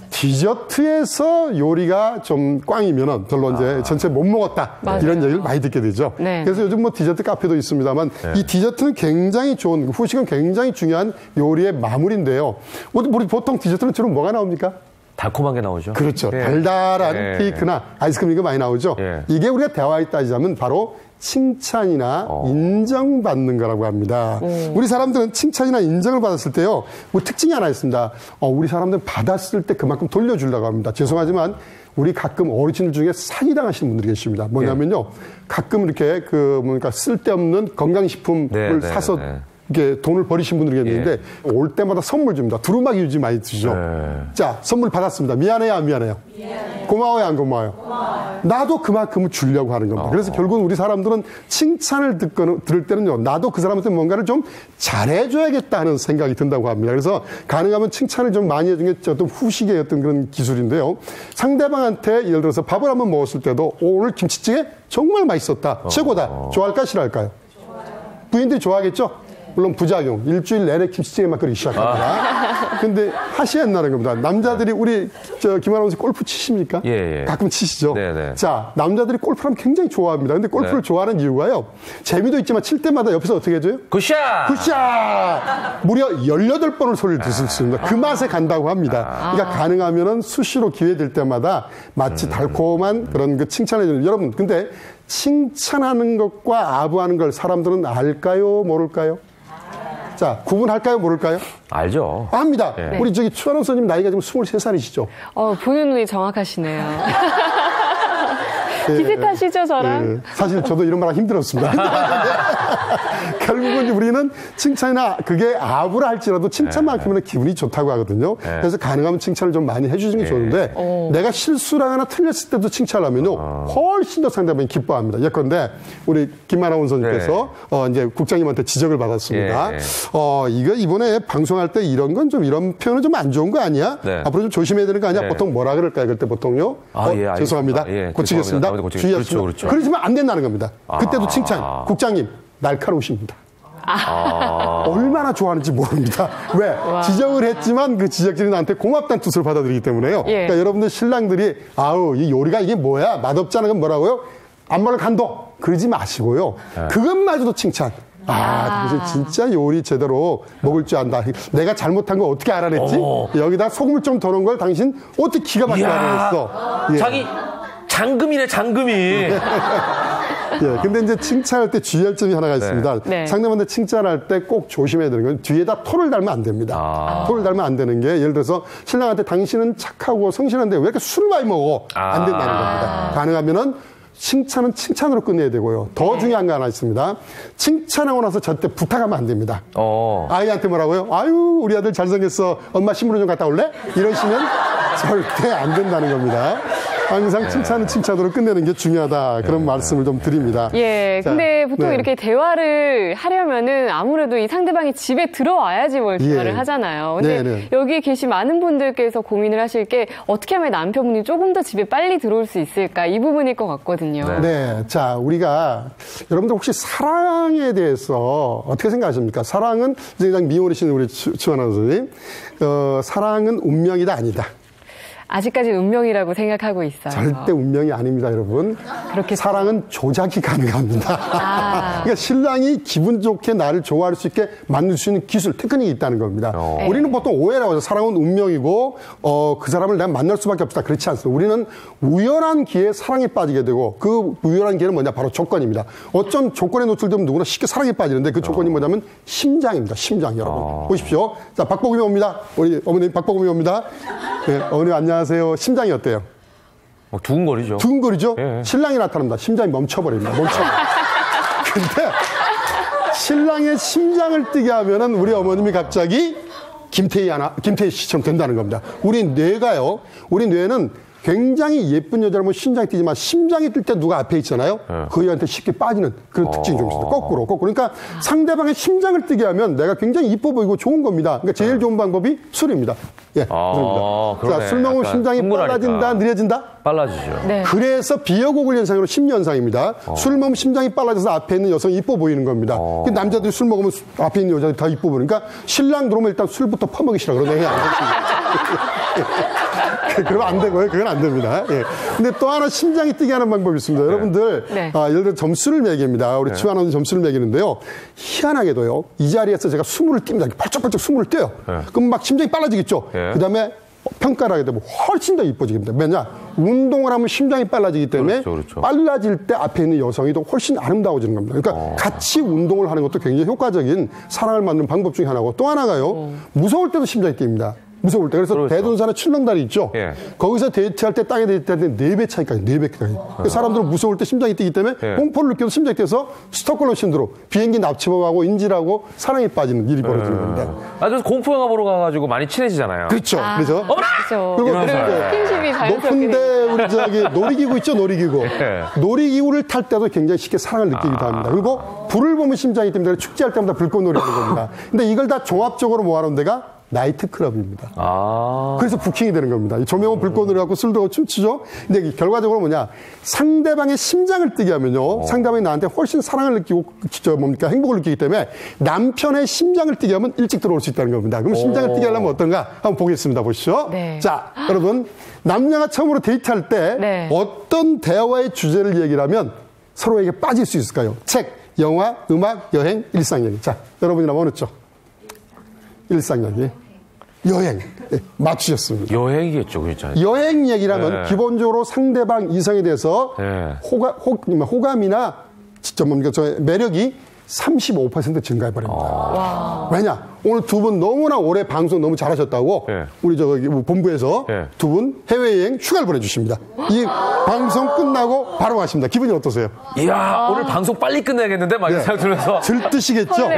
디저트에서 요리가 좀 꽝이면은 별로 이제 전체 못 먹었다. 이런 얘기를 많이 듣게 되죠. 그래서 요즘 뭐 디저트 카페도 있습니다만 이 디저트는 굉장히 좋은, 후식은 굉장히 중요한 요리의 마무리인데요. 우리 보통 디저트는 주로 뭐가 나옵니까? 달콤한 게 나오죠. 그렇죠. 달달한 케이크나 아이스크림 이거 많이 나오죠. 이게 우리가 대화에 따지자면 바로 칭찬이나 인정받는 거라고 합니다. 우리 사람들은 칭찬이나 인정을 받았을 때요, 뭐 특징이 하나 있습니다. 우리 사람들은 받았을 때 그만큼 돌려주려고 합니다. 죄송하지만 우리 가끔 어르신들 중에 사기당하시는 분들이 계십니다. 뭐냐면요. 가끔 이렇게 뭔가 쓸데없는 건강식품을 사서 이게 돈을 버리신 분들이 있는데 올 때마다 선물 줍니다. 두루마기 유지 많이 주죠. 자, 선물 받았습니다. 미안해요, 안 미안해요? 미안해요. 고마워요, 안 고마워요? 고마워요. 나도 그만큼을 주려고 하는 겁니다. 그래서 결국은 우리 사람들은 칭찬을 들을 때는요, 나도 그 사람한테 뭔가를 좀 잘해줘야겠다 하는 생각이 든다고 합니다. 그래서 가능하면 칭찬을 좀 많이 해주는 게 어떤 후식의 어떤 그런 기술인데요. 상대방한테 예를 들어서 밥을 한번 먹었을 때도 오늘 김치찌개 정말 맛있었다. 최고다. 좋아할까, 싫어할까요? 좋아요. 부인들이 좋아하겠죠? 물론 부작용, 일주일 내내 김치찌개만 끓이기 시작합니다. 근데 하셔야 한다는 겁니다. 남자들이 우리 김아나운서 골프 치십니까? 예. 가끔 치시죠? 네네. 자, 남자들이 골프를 하면 굉장히 좋아합니다. 근데 골프를 좋아하는 이유가요. 재미도 있지만 칠 때마다 옆에서 어떻게 해줘요? 굿샷! 굿샷! 무려 18번을 소리를 들을 수 있습니다. 그 맛에 간다고 합니다. 그러니까 가능하면은 수시로 기회 될 때마다 마치 달콤한 그런 그 칭찬해주는 여러분, 근데 칭찬하는 것과 아부하는 걸 사람들은 알까요? 모를까요? 자, 구분할까요? 모를까요? 알죠. 압니다. 네. 우리 추아나운서님 나이가 지금 23살이시죠? 보는 눈이 정확하시네요. 비슷하시죠, 저랑? 사실 저도 이런 말 하기 힘들었습니다. 결국은 우리는 칭찬이나 그게 아부라 할지라도 칭찬만큼은 기분이 좋다고 하거든요. 그래서 가능하면 칭찬을 좀 많이 해주시는 게 좋은데 내가 실수를 하거나 틀렸을 때도 칭찬을 하면요 훨씬 더 상대방이 기뻐합니다. 예컨대 우리 김아나운서님께서 이제 국장님한테 지적을 받았습니다. 이거 이번에 방송할 때 이런 건 좀 이런 표현은 좀 안 좋은 거 아니야? 앞으로 좀 조심해야 되는 거 아니야? 보통 뭐라 그럴까요? 그럴 때 보통요. 죄송합니다. 고치겠습니다. 주의하십니다. 그렇죠. 그러시면 안 된다는 겁니다. 그때도 칭찬. 국장님 날카로우십니다. 얼마나 좋아하는지 모릅니다. 왜? 지적을 했지만 그 지적질이 나한테 고맙다는 뜻을 받아들이기 때문에요. 그러니까 여러분들 신랑들이 아우 이 요리가 이게 뭐야? 맛없지 않은 건 뭐라고요? 앞머리를 간도 그러지 마시고요. 그것마저도 칭찬. 당신 진짜 요리 제대로 먹을 줄 안다. 내가 잘못한 거 어떻게 알아냈지? 여기다 소금을 좀 더 넣은 걸 당신 어떻게 기가 막히게 알아냈어? 자기 장금이네, 장금이. 근데 이제 칭찬할 때 주의할 점이 하나가 있습니다. 상대방한테 칭찬할 때 꼭 조심해야 되는 건 뒤에다 토를 달면 안 됩니다. 토를 달면 안 되는 게 예를 들어서 신랑한테 당신은 착하고 성실한데 왜 이렇게 술을 많이 먹어? 안 된다는 겁니다. 가능하면은 칭찬은 칭찬으로 끝내야 되고요. 더 중요한 거 하나 있습니다. 칭찬하고 나서 절대 부탁하면 안 됩니다. 아이한테 뭐라고요? 아유, 우리 아들 잘생겼어. 엄마 신부름 좀 갔다 올래? 이러시면 절대 안 된다는 겁니다. 항상 칭찬은 칭찬으로 끝내는 게 중요하다. 그런 말씀을 좀 드립니다. 근데 보통 이렇게 대화를 하려면은 아무래도 이 상대방이 집에 들어와야지 뭘 대화를 하잖아요. 근데 여기 계신 많은 분들께서 고민을 하실 게 어떻게 하면 남편분이 조금 더 집에 빨리 들어올 수 있을까? 이 부분일 것 같거든요. 자, 우리가 여러분들 혹시 사랑에 대해서 어떻게 생각하십니까? 사랑은 굉장히 미혼이신 우리 추아나 선생님, 사랑은 운명이다 아니다. 아직까지 운명이라고 생각하고 있어요. 절대 운명이 아닙니다, 여러분. 그렇게 사랑은 조작이 가능합니다. 그러니까 신랑이 기분 좋게 나를 좋아할 수 있게 만들 수 있는 기술, 테크닉이 있다는 겁니다. 우리는 보통 오해라고 해서 사랑은 운명이고 그 사람을 내가 만날 수밖에 없다. 그렇지 않습니다. 우리는 우연한 기회에 사랑에 빠지게 되고 그 우연한 기회는 뭐냐? 바로 조건입니다. 어떤 조건에 노출되면 누구나 쉽게 사랑에 빠지는데 그 조건이 뭐냐면 심장입니다. 심장, 여러분. 보십시오. 자, 박보검이 옵니다. 우리 어머님 박보검이 옵니다. 어머님 안녕하세요. 심장이 어때요? 두근거리죠. 두근거리죠? 신랑이 나타납니다. 심장이 멈춰버립니다. 근데 신랑의 심장을 뛰게 하면은 우리 어머님이 갑자기 김태희 씨처럼 된다는 겁니다. 우리 뇌는 굉장히 예쁜 여자라면 심장이 뛰지만 심장이 뛸 때 누가 앞에 있잖아요. 그 여자한테 쉽게 빠지는 그런 특징이 좀 있습니다. 거꾸로. 그러니까 상대방의 심장을 뛰게 하면 내가 굉장히 이뻐 보이고 좋은 겁니다. 그러니까 제일 좋은 방법이 술입니다. 그렇습니다. 자, 술 먹으면 심장이 빨라진다, 느려진다? 빨라지죠. 그래서 비여고글 현상으로 심리현상입니다. 술 먹으면 심장이 빨라져서 앞에 있는 여성이 이뻐 보이는 겁니다. 남자들이 술 먹으면 앞에 있는 여자들이 다 이뻐 보이니까 신랑 들어오면 일단 술부터 퍼먹기 시작. 그러면 안 됩니다. 그러면 안 되고요. 그건 안 됩니다. 근데 또 하나 심장이 뛰게 하는 방법이 있습니다. 여러분들, 예를 들어 점수를 매깁니다. 우리 추아나운서 점수를 매기는데요. 희한하게도요. 이 자리에서 제가 20을 띱니다. 벌쩍벌쩍 20을 떼요. 그럼 막 심장이 빨라지겠죠. 그 다음에 평가를 하게 되면 훨씬 더 이뻐지게 됩니다. 왜냐? 운동을 하면 심장이 빨라지기 때문에 그렇죠. 빨라질 때 앞에 있는 여성이 더 훨씬 아름다워지는 겁니다. 그러니까 같이 운동을 하는 것도 굉장히 효과적인 사랑을 만드는 방법 중에 하나고 또 하나가요. 무서울 때도 심장이 뜁니다. 무서울 때. 그래서 그렇죠. 대둔산의 출렁다리 있죠. 예. 거기서 데이트할 때 땅에 데이트할 때 4배 차이까지 4배까지. 사람들은 무서울 때 심장이 뛰기 때문에 공포를 느껴도 심장이 뛰어서 스톡홀름 신드롬, 비행기 납치범하고 인질하고 사랑에 빠지는 일이 벌어지는 겁니다. 그래서 공포 영화 보러 가가지고 많이 친해지잖아요. 그렇죠. 그래서 그렇죠. 그리고 스킨십이 자연스럽게 높은데 우리 저기 놀이기구 있죠, 놀이기구. 놀이기구를 탈 때도 굉장히 쉽게 사랑을 느끼기도 합니다. 그리고 불을 보면 심장이 뜁니다. 축제할 때마다 불꽃놀이 하는 겁니다. 근데 이걸 다 종합적으로 모아놓은 데가 나이트클럽입니다. 그래서 부킹이 되는 겁니다. 조명은 불꽃놀이 하고 술도 하고 춤추죠. 근데 결과적으로 뭐냐, 상대방의 심장을 뛰게 하면요, 상대방이 나한테 훨씬 사랑을 느끼고 행복을 느끼기 때문에 남편의 심장을 뛰게 하면 일찍 들어올 수 있다는 겁니다. 그럼 심장을 뛰게 하려면 어떤가 한번 보겠습니다. 보시죠. 네. 자, 여러분, 남녀가 처음으로 데이트할 때 어떤 대화의 주제를 얘기를 하면 서로에게 빠질 수 있을까요? 책, 영화, 음악, 여행, 일상얘기. 자, 여러분이라면 어느 쪽? 일상얘기. 여행. 네, 맞추셨습니다. 여행이겠죠, 그렇죠. 여행 얘기라면 기본적으로 상대방 이성에 대해서 호감이나 직접 뭡니까, 저 매력이 35% 증가해버립니다. 왜냐? 오늘 두 분 너무나 오래 방송 너무 잘하셨다고 우리 저기 본부에서 두 분 해외여행 휴가를 보내주십니다. 이 방송 끝나고 바로 가십니다. 기분이 어떠세요? 이야, 오늘 방송 빨리 끝내야겠는데? 막 이런 생각 들면서. 들뜨시겠죠?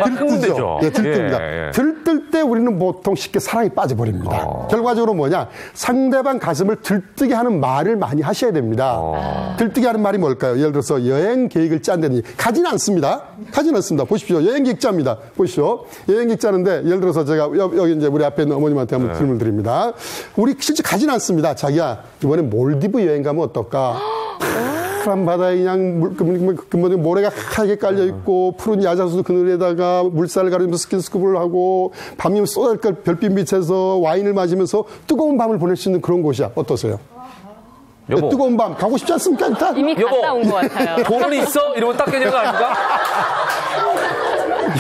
들뜨죠. 들뜹니다. 들뜰 때 우리는 보통 쉽게 사랑에 빠져버립니다. 결과적으로 뭐냐? 상대방 가슴을 들뜨게 하는 말을 많이 하셔야 됩니다. 들뜨게 하는 말이 뭘까요? 예를 들어서 여행 계획을 짠다니. 가지는 않습니다. 보십시오. 여행 계획 짭니다. 보십시오. 여행 계획 짜는데, 예를 들어서 제가 여기 이제 우리 앞에 있는 어머님한테 한번 질문을 드립니다. 우리 실제 가지는 않습니다. 자기야, 이번에 몰디브 여행 가면 어떨까? 파란 바다에 그냥 모래가 하얗게 깔려있고, 푸른 야자수 그늘에다가 물살을 가리면서 스킨스쿠버를 하고, 밤이면 쏟아질 별빛 밑에서 와인을 마시면서 뜨거운 밤을 보낼 수 있는 그런 곳이야. 어떠세요? 여보. 뜨거운 밤 가고 싶지 않습니까? 일단? 이미 갔다 온 것 같아요. 돈은 있어? 이러면 딱 깨지는 거 아닙니까?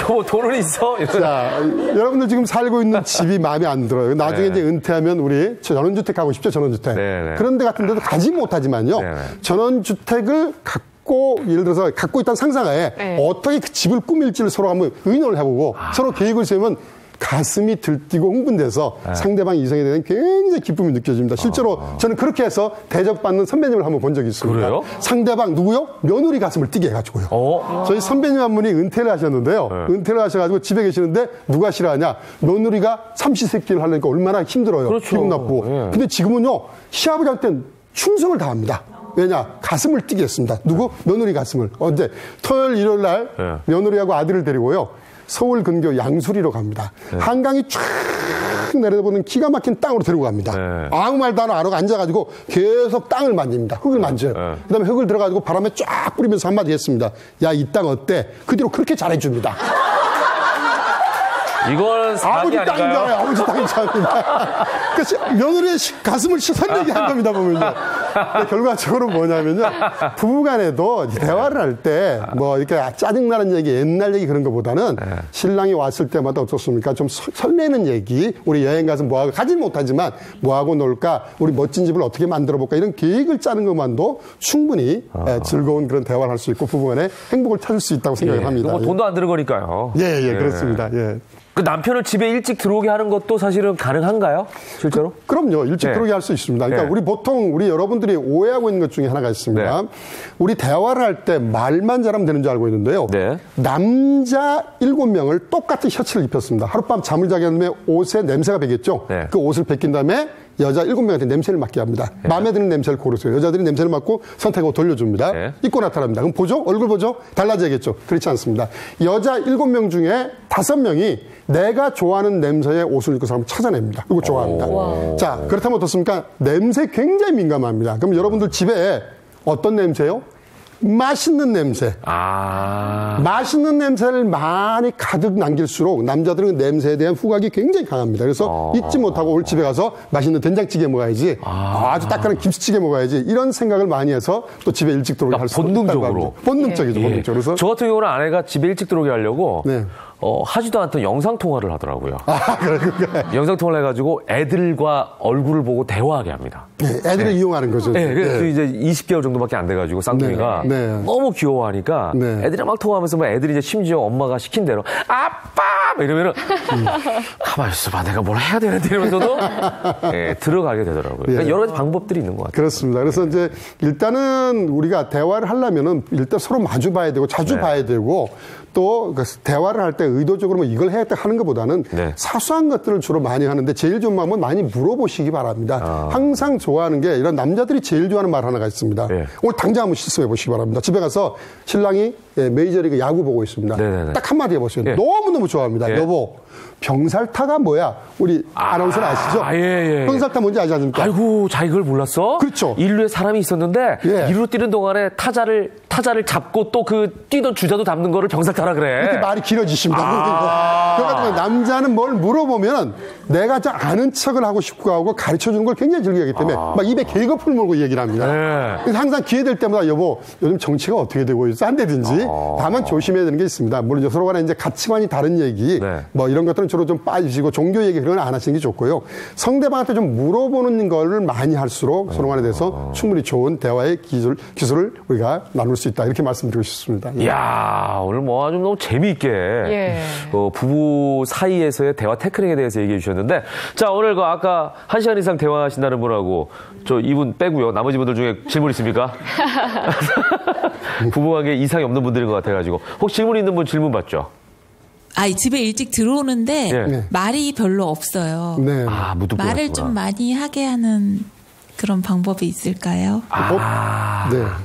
여보, 돈은 있어? 자, 여러분들 지금 살고 있는 집이 마음에 안 들어요. 나중에 이제 은퇴하면 우리 전원주택 가고 싶죠, 전원주택. 그런 데 같은 데도 가지 못하지만요. 전원주택을 갖고, 예를 들어서 갖고 있다는 상상하에 어떻게 그 집을 꾸밀지를 서로 한번 의논을 해보고 서로 계획을 세우면 가슴이 들뛰고 흥분돼서 상대방 이성에 대한 굉장히 기쁨이 느껴집니다. 실제로 저는 그렇게 해서 대접받는 선배님을 한번 본 적이 있습니다. 그래요? 상대방 누구요? 며느리 가슴을 뛰게 해가지고요. 저희 선배님 한 분이 은퇴를 하셨는데요. 은퇴를 하셔가지고 집에 계시는데 누가 싫어하냐? 며느리가 삼시세끼를 하려니까 얼마나 힘들어요. 그렇죠. 기분 나쁘고. 근데 지금은요, 시아버지한테는 충성을 다합니다. 왜냐? 가슴을 뛰게 했습니다. 누구? 며느리 가슴을. 언제? 토요일, 일요일 날 며느리하고 아들을 데리고요. 서울 근교 양수리로 갑니다. 한강이 쫙 내려다보는 기가 막힌 땅으로 데리고 갑니다. 아무 말도 안 하고 앉아가지고 계속 땅을 만집니다. 흙을 만져요. 그 다음에 흙을 들어가지고 바람에 쫙 뿌리면서 한마디 했습니다. 야, 이 땅 어때? 그 뒤로 그렇게 잘해줍니다. 이건 사기 아버지 땅이잖아요. 아버지 땅이잖아요. 그래서 며느리의 가슴을 선얘기한 겁니다, 보면요. 결과적으로 뭐냐면요. 부부간에도 대화를 할 때 뭐 이렇게 짜증나는 얘기, 옛날 얘기 그런 것보다는 신랑이 왔을 때마다 어떻습니까? 좀 설레는 얘기, 우리 여행 가서 뭐하고, 가지 못하지만 뭐하고 놀까? 우리 멋진 집을 어떻게 만들어 볼까? 이런 계획을 짜는 것만도 충분히 즐거운 그런 대화를 할 수 있고 부부간에 행복을 찾을 수 있다고 생각을 합니다. 뭐 돈도 안 드는 거니까요. 그렇습니다. 그 남편을 집에 일찍 들어오게 하는 것도 사실은 가능한가요? 실제로? 그럼요. 일찍 들어오게 할 수 있습니다. 그러니까 우리 보통 우리 여러분들이 오해하고 있는 것 중에 하나가 있습니다. 우리 대화를 할 때 말만 잘하면 되는 줄 알고 있는데요. 남자 7명을 똑같은 셔츠를 입혔습니다. 하룻밤 잠을 자게 하면 옷에 냄새가 배겠죠. 그 옷을 벗긴 다음에 여자 7명한테 냄새를 맡게 합니다. 마음에 드는 냄새를 고르세요. 여자들이 냄새를 맡고 선택하고 돌려줍니다. 입고 나타납니다. 그럼 보죠? 얼굴 보죠? 달라져야겠죠. 그렇지 않습니다. 여자 7명 중에 5명이 내가 좋아하는 냄새의 옷을 입고 사람을 찾아냅니다. 그리고 좋아합니다. 자, 그렇다면 어떻습니까? 냄새 굉장히 민감합니다. 그럼 여러분들 집에 어떤 냄새요? 맛있는 냄새. 맛있는 냄새를 많이 가득 남길수록 남자들은 냄새에 대한 후각이 굉장히 강합니다. 그래서 잊지 못하고 오늘 집에 가서 맛있는 된장찌개 먹어야지. 아주 따끈한 김치찌개 먹어야지. 이런 생각을 많이 해서 또 집에 일찍 들어오게 할 수 있다고 합니다. 본능적으로. 본능적이죠. 본능적으로. 그래서 저 같은 경우는 아내가 집에 일찍 들어오게 하려고 하지도 않던 영상통화를 하더라고요. 영상통화를 해가지고 애들과 얼굴을 보고 대화하게 합니다. 애들을 이용하는 거죠. 네, 그래서 이제 20개월 정도밖에 안 돼가지고 쌍둥이가 너무 귀여워하니까 애들이랑 막 통화하면서 막 애들이 이제 심지어 엄마가 시킨 대로 아빠 막 이러면은 가만히 있어봐 내가 뭘 해야 되는데 이러면서도 들어가게 되더라고요. 그러니까 여러 가지 방법들이 있는 것 같아요. 그렇습니다. 그래서 이제 일단은 우리가 대화를 하려면은 일단 서로 마주 봐야 되고 자주 봐야 되고 또 대화를 할 때 의도적으로 뭐 이걸 해야겠다 하는 것보다는 사소한 것들을 주로 많이 하는데 제일 좋은 방법은 많이 물어보시기 바랍니다. 항상 좋아하는 게 이런 남자들이 제일 좋아하는 말 하나가 있습니다. 오늘 당장 한번 실습해 보시기 바랍니다. 집에 가서 신랑이 메이저리그 야구 보고 있습니다. 딱 한마디 해보세요. 너무너무 좋아합니다. 여보 병살타가 뭐야? 우리 아나운서는 아시죠? 병살타 뭔지 아지 않습니까? 아이고, 자기 그걸 몰랐어? 그렇죠. 1루에 사람이 있었는데 1루로 뛰는 동안에 타자를 잡고 또 그 뛰던 주자도 잡는 거를 병살타라 그래. 이렇게 말이 길어지십니다. 그러니까 남자는 뭘 물어보면 내가 좀 아는 척을 하고 싶고 하고 가르쳐주는 걸 굉장히 즐겨하기 때문에 막 입에 계급을 물고 얘기를 합니다. 그래서 항상 기회 될 때마다 여보 요즘 정치가 어떻게 되고 있어? 한다든지 다만 조심해야 되는 게 있습니다. 물론 서로 간에 이제 가치관이 다른 얘기 뭐 이런 것들은 주로 좀 빠지시고 종교 얘기 그런 건 안 하시는 게 좋고요. 상대방한테 좀 물어보는 걸 많이 할수록 서로 간에 대해서 충분히 좋은 대화의 기술을 우리가 나눌 수 있다. 이렇게 말씀드리고 싶습니다. 이야, 오늘 뭐 아주 너무 재미있게 부부 사이에서의 대화 테크닉에 대해서 얘기해 주셨는데 자, 오늘 그 아까 1시간 이상 대화하신다는 분하고 저 이분 빼고요. 나머지 분들 중에 질문 있습니까? 부부관계 이상이 없는 분들인 것 같아가지고 혹시 질문 있는 분 질문 받죠? 집에 일찍 들어오는데 말이 별로 없어요. 말을 좀 많이 하게 하는 그런 방법이 있을까요?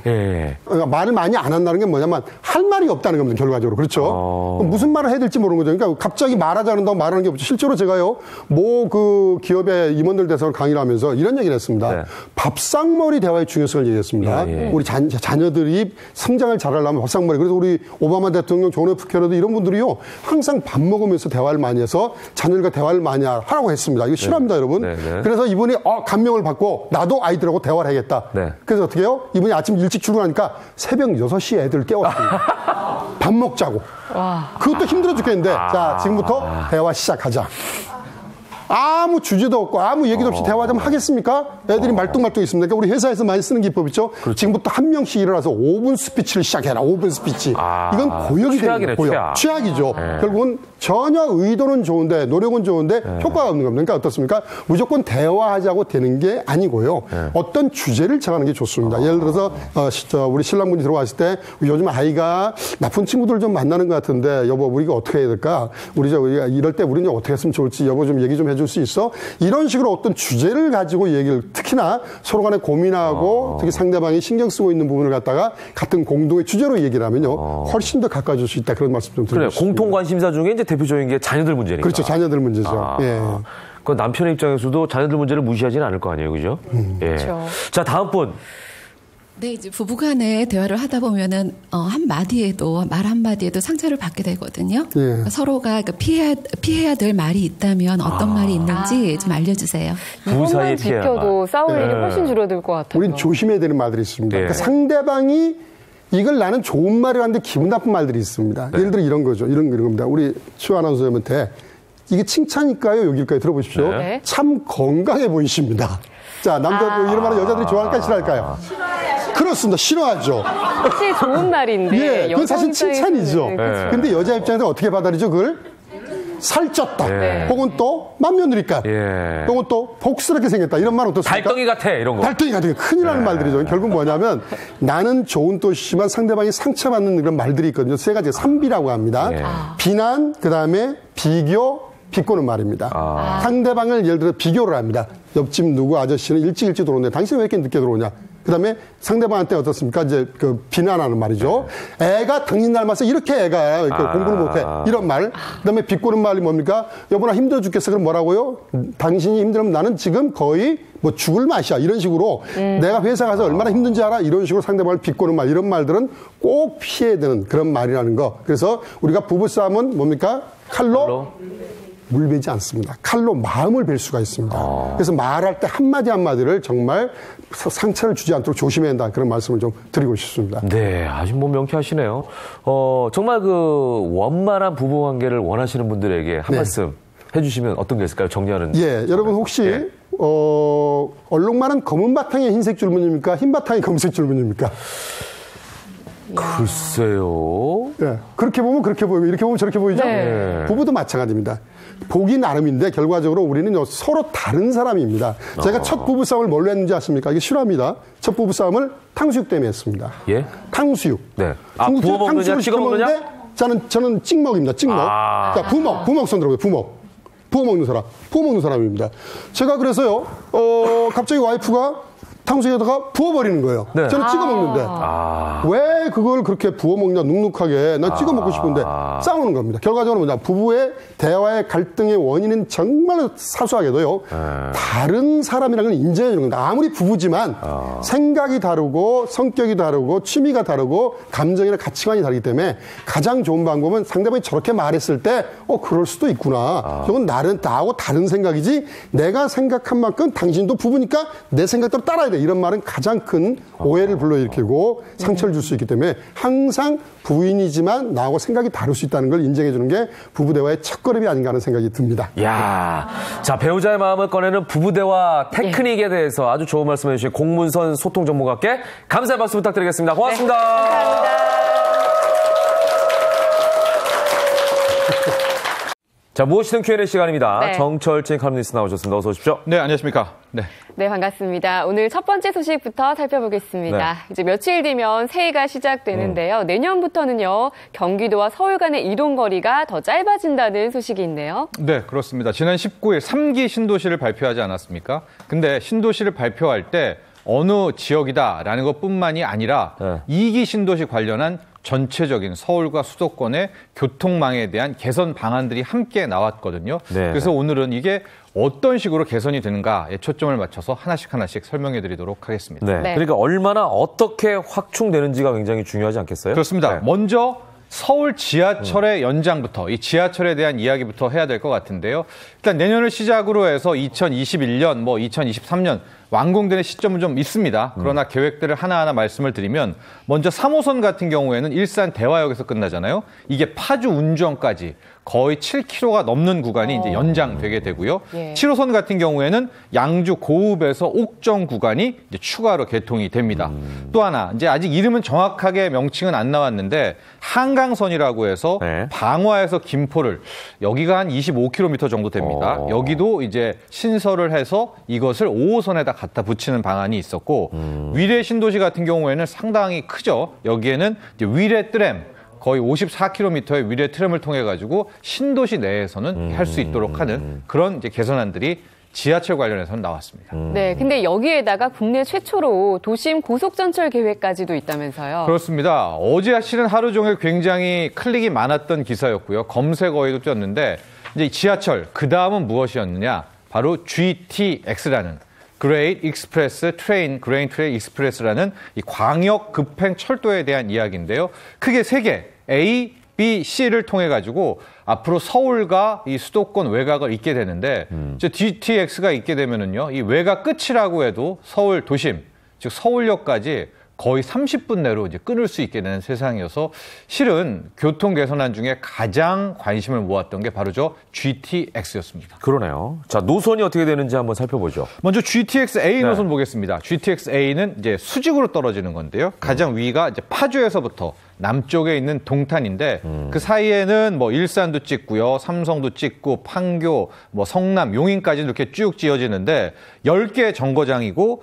그러니까 말을 많이 안 한다는 게 뭐냐면 할 말이 없다는 겁니다. 결과적으로. 그렇죠. 무슨 말을 해야 될지 모르는 거죠. 그러니까 갑자기 말하지 않는다고 말하는 게 없죠. 실제로 제가요. 그 기업의 임원들 대해서 강의를 하면서 이런 얘기를 했습니다. 밥상머리 대화의 중요성을 얘기했습니다. 우리 자녀들이 성장을 잘하려면 밥상머리. 그래서 우리 오바마 대통령, 존 F 케네디 이런 분들이요. 항상 밥 먹으면서 대화를 많이 해서 자녀들과 대화를 많이 하라고 했습니다. 이거 싫어합니다, 여러분. 그래서 이분이 감명을 받고 나도 아이들하고 대화를 해야겠다. 그래서 어떻게 해요? 이분이 아침 일찍 출근하니까 새벽 6시에 애들을 깨웠습니다. 밥 먹자고. 그것도 힘들어 죽겠는데 자, 지금부터 대화 시작하자. 아무 주제도 없고 아무 얘기도 없이 대화 좀 하겠습니까? 애들이 말똥말똥 있습니다. 그러니까 우리 회사에서 많이 쓰는 기법 있죠? 지금부터 한 명씩 일어나서 5분 스피치를 시작해라. 5분 스피치. 이건 고역이 되는 거예요. 취약이죠. 결국은 전혀 의도는 좋은데 노력은 좋은데 효과가 없는 겁니다. 그러니까 어떻습니까? 무조건 대화하자고 되는 게 아니고요. 어떤 주제를 정하는 게 좋습니다. 예를 들어서 우리 신랑분이 들어왔을 때 요즘 아이가 나쁜 친구들 좀 만나는 것 같은데 여보 우리가 어떻게 해야 될까? 우리가 이럴 때 우리는 어떻게 했으면 좋을지 여보 좀 얘기 좀 해줄 수 있어? 이런 식으로 어떤 주제를 가지고 얘기를 특히나 서로 간에 고민하고 특히 상대방이 신경 쓰고 있는 부분을 갖다가 같은 공동의 주제로 얘기를 하면요. 훨씬 더 가까워질 수 있다. 그런 말씀 좀 드리고 싶습니다. 공통 관심사 중에 이제 대표적인 게 자녀들 문제니까. 그렇죠. 자녀들 문제죠. 그 남편의 입장에서도 자녀들 문제를 무시하지는 않을 거 아니에요. 그죠? 그렇죠. 자, 다음 분. 네, 이제 부부간에 대화를 하다 보면은 말 한마디에도 상처를 받게 되거든요. 서로가 피해야 될 말이 있다면 어떤 말이 있는지 좀 알려주세요. 이것만 지켜도 싸울 일이 훨씬 줄어들 것 같아요. 우린 조심해야 되는 말들이 있습니다. 그러니까 상대방이 이걸 나는 좋은 말을 하는데 기분 나쁜 말들이 있습니다. 예를 들어 이런 거죠. 이런 겁니다. 우리 최 아나운서님한테 이게 칭찬일까요? 욕일까요? 들어보십시오. 참 건강해 보이십니다. 자, 남자들 이런 말은 여자들이 좋아할까요? 싫어할까요? 그렇습니다. 싫어하죠. 혹시 좋은 말인데. 그건 사실 칭찬이죠. 근데 여자 입장에서 어떻게 받아들이죠? 그걸 살쪘다. 혹은 또 맏며느리감. 혹은 또 복스럽게 생겼다. 이런 말 어떻습니까? 달덩이 같아. 이런 거. 달덩이 같은 거. 큰일 나는 말들이죠. 결국 뭐냐면 나는 좋은 뜻이지만 상대방이 상처받는 그런 말들이 있거든요. 세 가지가 3비라고 합니다. 비난, 그다음에 비교, 비꼬는 말입니다. 상대방을 예를 들어 비교를 합니다. 옆집 누구 아저씨는 일찍 들어오는데 당신은 왜 이렇게 늦게 들어오냐? 그 다음에 상대방한테 어떻습니까? 이제 비난하는 말이죠. 애가 당신 닮아서 이렇게 애가 이렇게 공부를 못해. 이런 말. 그 다음에 비꼬는 말이 뭡니까? 여보나 힘들어 죽겠어. 그럼 뭐라고요? 당신이 힘들면 나는 지금 거의 죽을 맛이야. 이런 식으로 내가 회사 가서 얼마나 힘든지 알아? 이런 식으로 상대방을 비꼬는 말. 이런 말들은 꼭 피해야 되는 그런 말이라는 거. 그래서 우리가 부부싸움은 뭡니까? 칼로? 물 베지 않습니다. 칼로 마음을 벨 수가 있습니다. 그래서 말할 때 한마디 한마디를 정말 상처를 주지 않도록 조심해야 한다. 그런 말씀을 좀 드리고 싶습니다. 네, 아주 명쾌하시네요. 정말 원만한 부부관계를 원하시는 분들에게 한 말씀 해주시면 어떤 게 있을까요? 정리하는. 여러분 혹시 얼룩말은 검은 바탕에 흰색 줄무늬입니까? 흰 바탕에 검은색 줄무늬입니까? 글쎄요. 네, 그렇게 보면 그렇게 보이고 이렇게 보면 저렇게 보이죠? 네. 부부도 마찬가지입니다. 보기 나름인데 결과적으로 우리는 서로 다른 사람입니다. 제가 첫 부부싸움을 뭘로 했는지 아십니까? 이게 실화입니다. 첫 부부싸움을 탕수육 때문에 했습니다. 예? 탕수육. 네. 부어 먹느냐, 찍어 먹느냐? 저는 찍먹입니다. 찍먹. 자, 부먹 손들어보세요. 부어 먹는 사람입니다. 제가 그래서요, 갑자기 와이프가 탕수육에다가 부어버리는 거예요. 네. 저는 찍어 먹는데. 왜 그걸 그렇게 부어 먹냐, 눅눅하게. 난 찍어 먹고 싶은데 싸우는 겁니다. 결과적으로 뭐냐. 부부의 대화의 갈등의 원인은 정말 사소하게도요. 다른 사람이라는 걸 인정해 주는 겁니다. 아무리 부부지만 생각이 다르고 성격이 다르고 취미가 다르고 감정이나 가치관이 다르기 때문에 가장 좋은 방법은 상대방이 저렇게 말했을 때 그럴 수도 있구나. 저건 나하고 다른 생각이지 내가 생각한 만큼 당신도 부부니까 내 생각대로 따라야 돼. 이런 말은 가장 큰 오해를 불러일으키고 상처를 줄 수 있기 때문에 항상 부인이지만 나하고 생각이 다를 수 있다는 걸 인정해 주는 게 부부 대화의 첫걸음이 아닌가 하는 생각이 듭니다. 야, 자, 배우자의 마음을 꺼내는 부부 대화 테크닉에 대해서 아주 좋은 말씀해 주신 공문선 소통 전문가께 감사의 박수 부탁드리겠습니다. 고맙습니다. 네, 감사합니다. 자, 무엇이든 Q&A 시간입니다. 네. 정철진 칼럼니스트 나오셨습니다. 어서 오십시오. 네, 안녕하십니까. 네, 반갑습니다. 오늘 첫 번째 소식부터 살펴보겠습니다. 네. 이제 며칠 뒤면 새해가 시작되는데요. 내년부터는요, 경기도와 서울 간의 이동 거리가 더 짧아진다는 소식이 있네요. 네, 그렇습니다. 지난 19일 3기 신도시를 발표하지 않았습니까? 근데 신도시를 발표할 때 어느 지역이다라는 것뿐만이 아니라 2기 신도시 관련한 전체적인 서울과 수도권의 교통망에 대한 개선 방안들이 함께 나왔거든요. 네. 그래서 오늘은 이게 어떤 식으로 개선이 되는가에 초점을 맞춰서 하나씩 설명해 드리도록 하겠습니다. 네. 네. 그러니까 얼마나 어떻게 확충되는지가 굉장히 중요하지 않겠어요? 그렇습니다. 네. 먼저 서울 지하철의 연장부터, 이 지하철에 대한 이야기부터 해야 될 것 같은데요. 일단 내년을 시작으로 해서 2021년, 2023년 완공되는 시점은 좀 있습니다. 그러나 계획들을 하나하나 말씀을 드리면 먼저 3호선 같은 경우에는 일산 대화역에서 끝나잖아요. 이게 파주 운정까지 거의 7km가 넘는 구간이 이제 연장되게 되고요. 예. 7호선 같은 경우에는 양주 고읍에서 옥정 구간이 이제 추가로 개통이 됩니다. 또 하나, 이제 아직 이름은 정확하게 명칭은 안 나왔는데 한강선이라고 해서 방화에서 김포를 여기가 한 25km 정도 됩니다. 여기도 이제 신설을 해서 이것을 5호선에다 갖다 붙이는 방안이 있었고 위례 신도시 같은 경우에는 상당히 크죠. 여기에는 이제 위례 트램 거의 54km의 위례 트램을 통해 가지고 신도시 내에서는 할 수 있도록 하는 그런 이제 개선안들이 지하철 관련해서는 나왔습니다. 네, 근데 여기에다가 국내 최초로 도심 고속전철 계획까지도 있다면서요? 그렇습니다. 어제 실은 하루 종일 굉장히 클릭이 많았던 기사였고요. 검색어에도 떴는데 이제 지하철 그 다음은 무엇이었느냐? 바로 GTX라는 Great Express Train, Great Train Express라는 이 광역 급행 철도에 대한 이야기인데요. 크게 세 개, A, B, C를 통해 가지고 앞으로 서울과 이 수도권 외곽을 잇게 되는데 GTX가 있게 되면은요, 이 외곽 끝이라고 해도 서울 도심, 즉 서울역까지 거의 30분 내로 이제 끊을 수 있게 되는 세상이어서 실은 교통 개선안 중에 가장 관심을 모았던 게 바로 저 GTX였습니다. 그러네요. 자, 노선이 어떻게 되는지 한번 살펴보죠. 먼저 GTX-A 노선 보겠습니다. GTX-A는 이제 수직으로 떨어지는 건데요. 가장 위가 이제 파주에서부터 남쪽에 있는 동탄인데 그 사이에는 일산도 찍고요, 삼성도 찍고 판교, 성남, 용인까지 이렇게 쭉 지어지는데 10개 정거장이고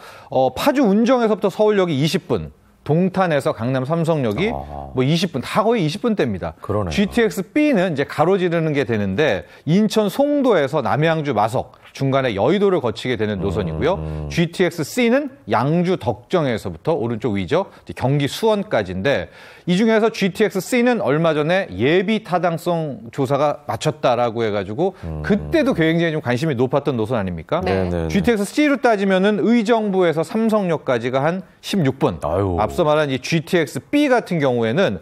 파주 운정에서부터 서울역이 20분, 동탄에서 강남 삼성역이 20분, 다 거의 20분대입니다. 그러네요. GTX-B는 이제 가로지르는 게 되는데 인천 송도에서 남양주 마석, 중간에 여의도를 거치게 되는 노선이고요. GTX-C는 양주 덕정에서부터 오른쪽 위죠, 경기 수원까지인데 이 중에서 GTX-C는 얼마 전에 예비 타당성 조사가 마쳤다라고 해가지고 그때도 굉장히 좀 관심이 높았던 노선 아닙니까? 네. GTX-C로 따지면은 의정부에서 삼성역까지가 한 16분. 아유. 앞서 말한 이 GTX-B 같은 경우에는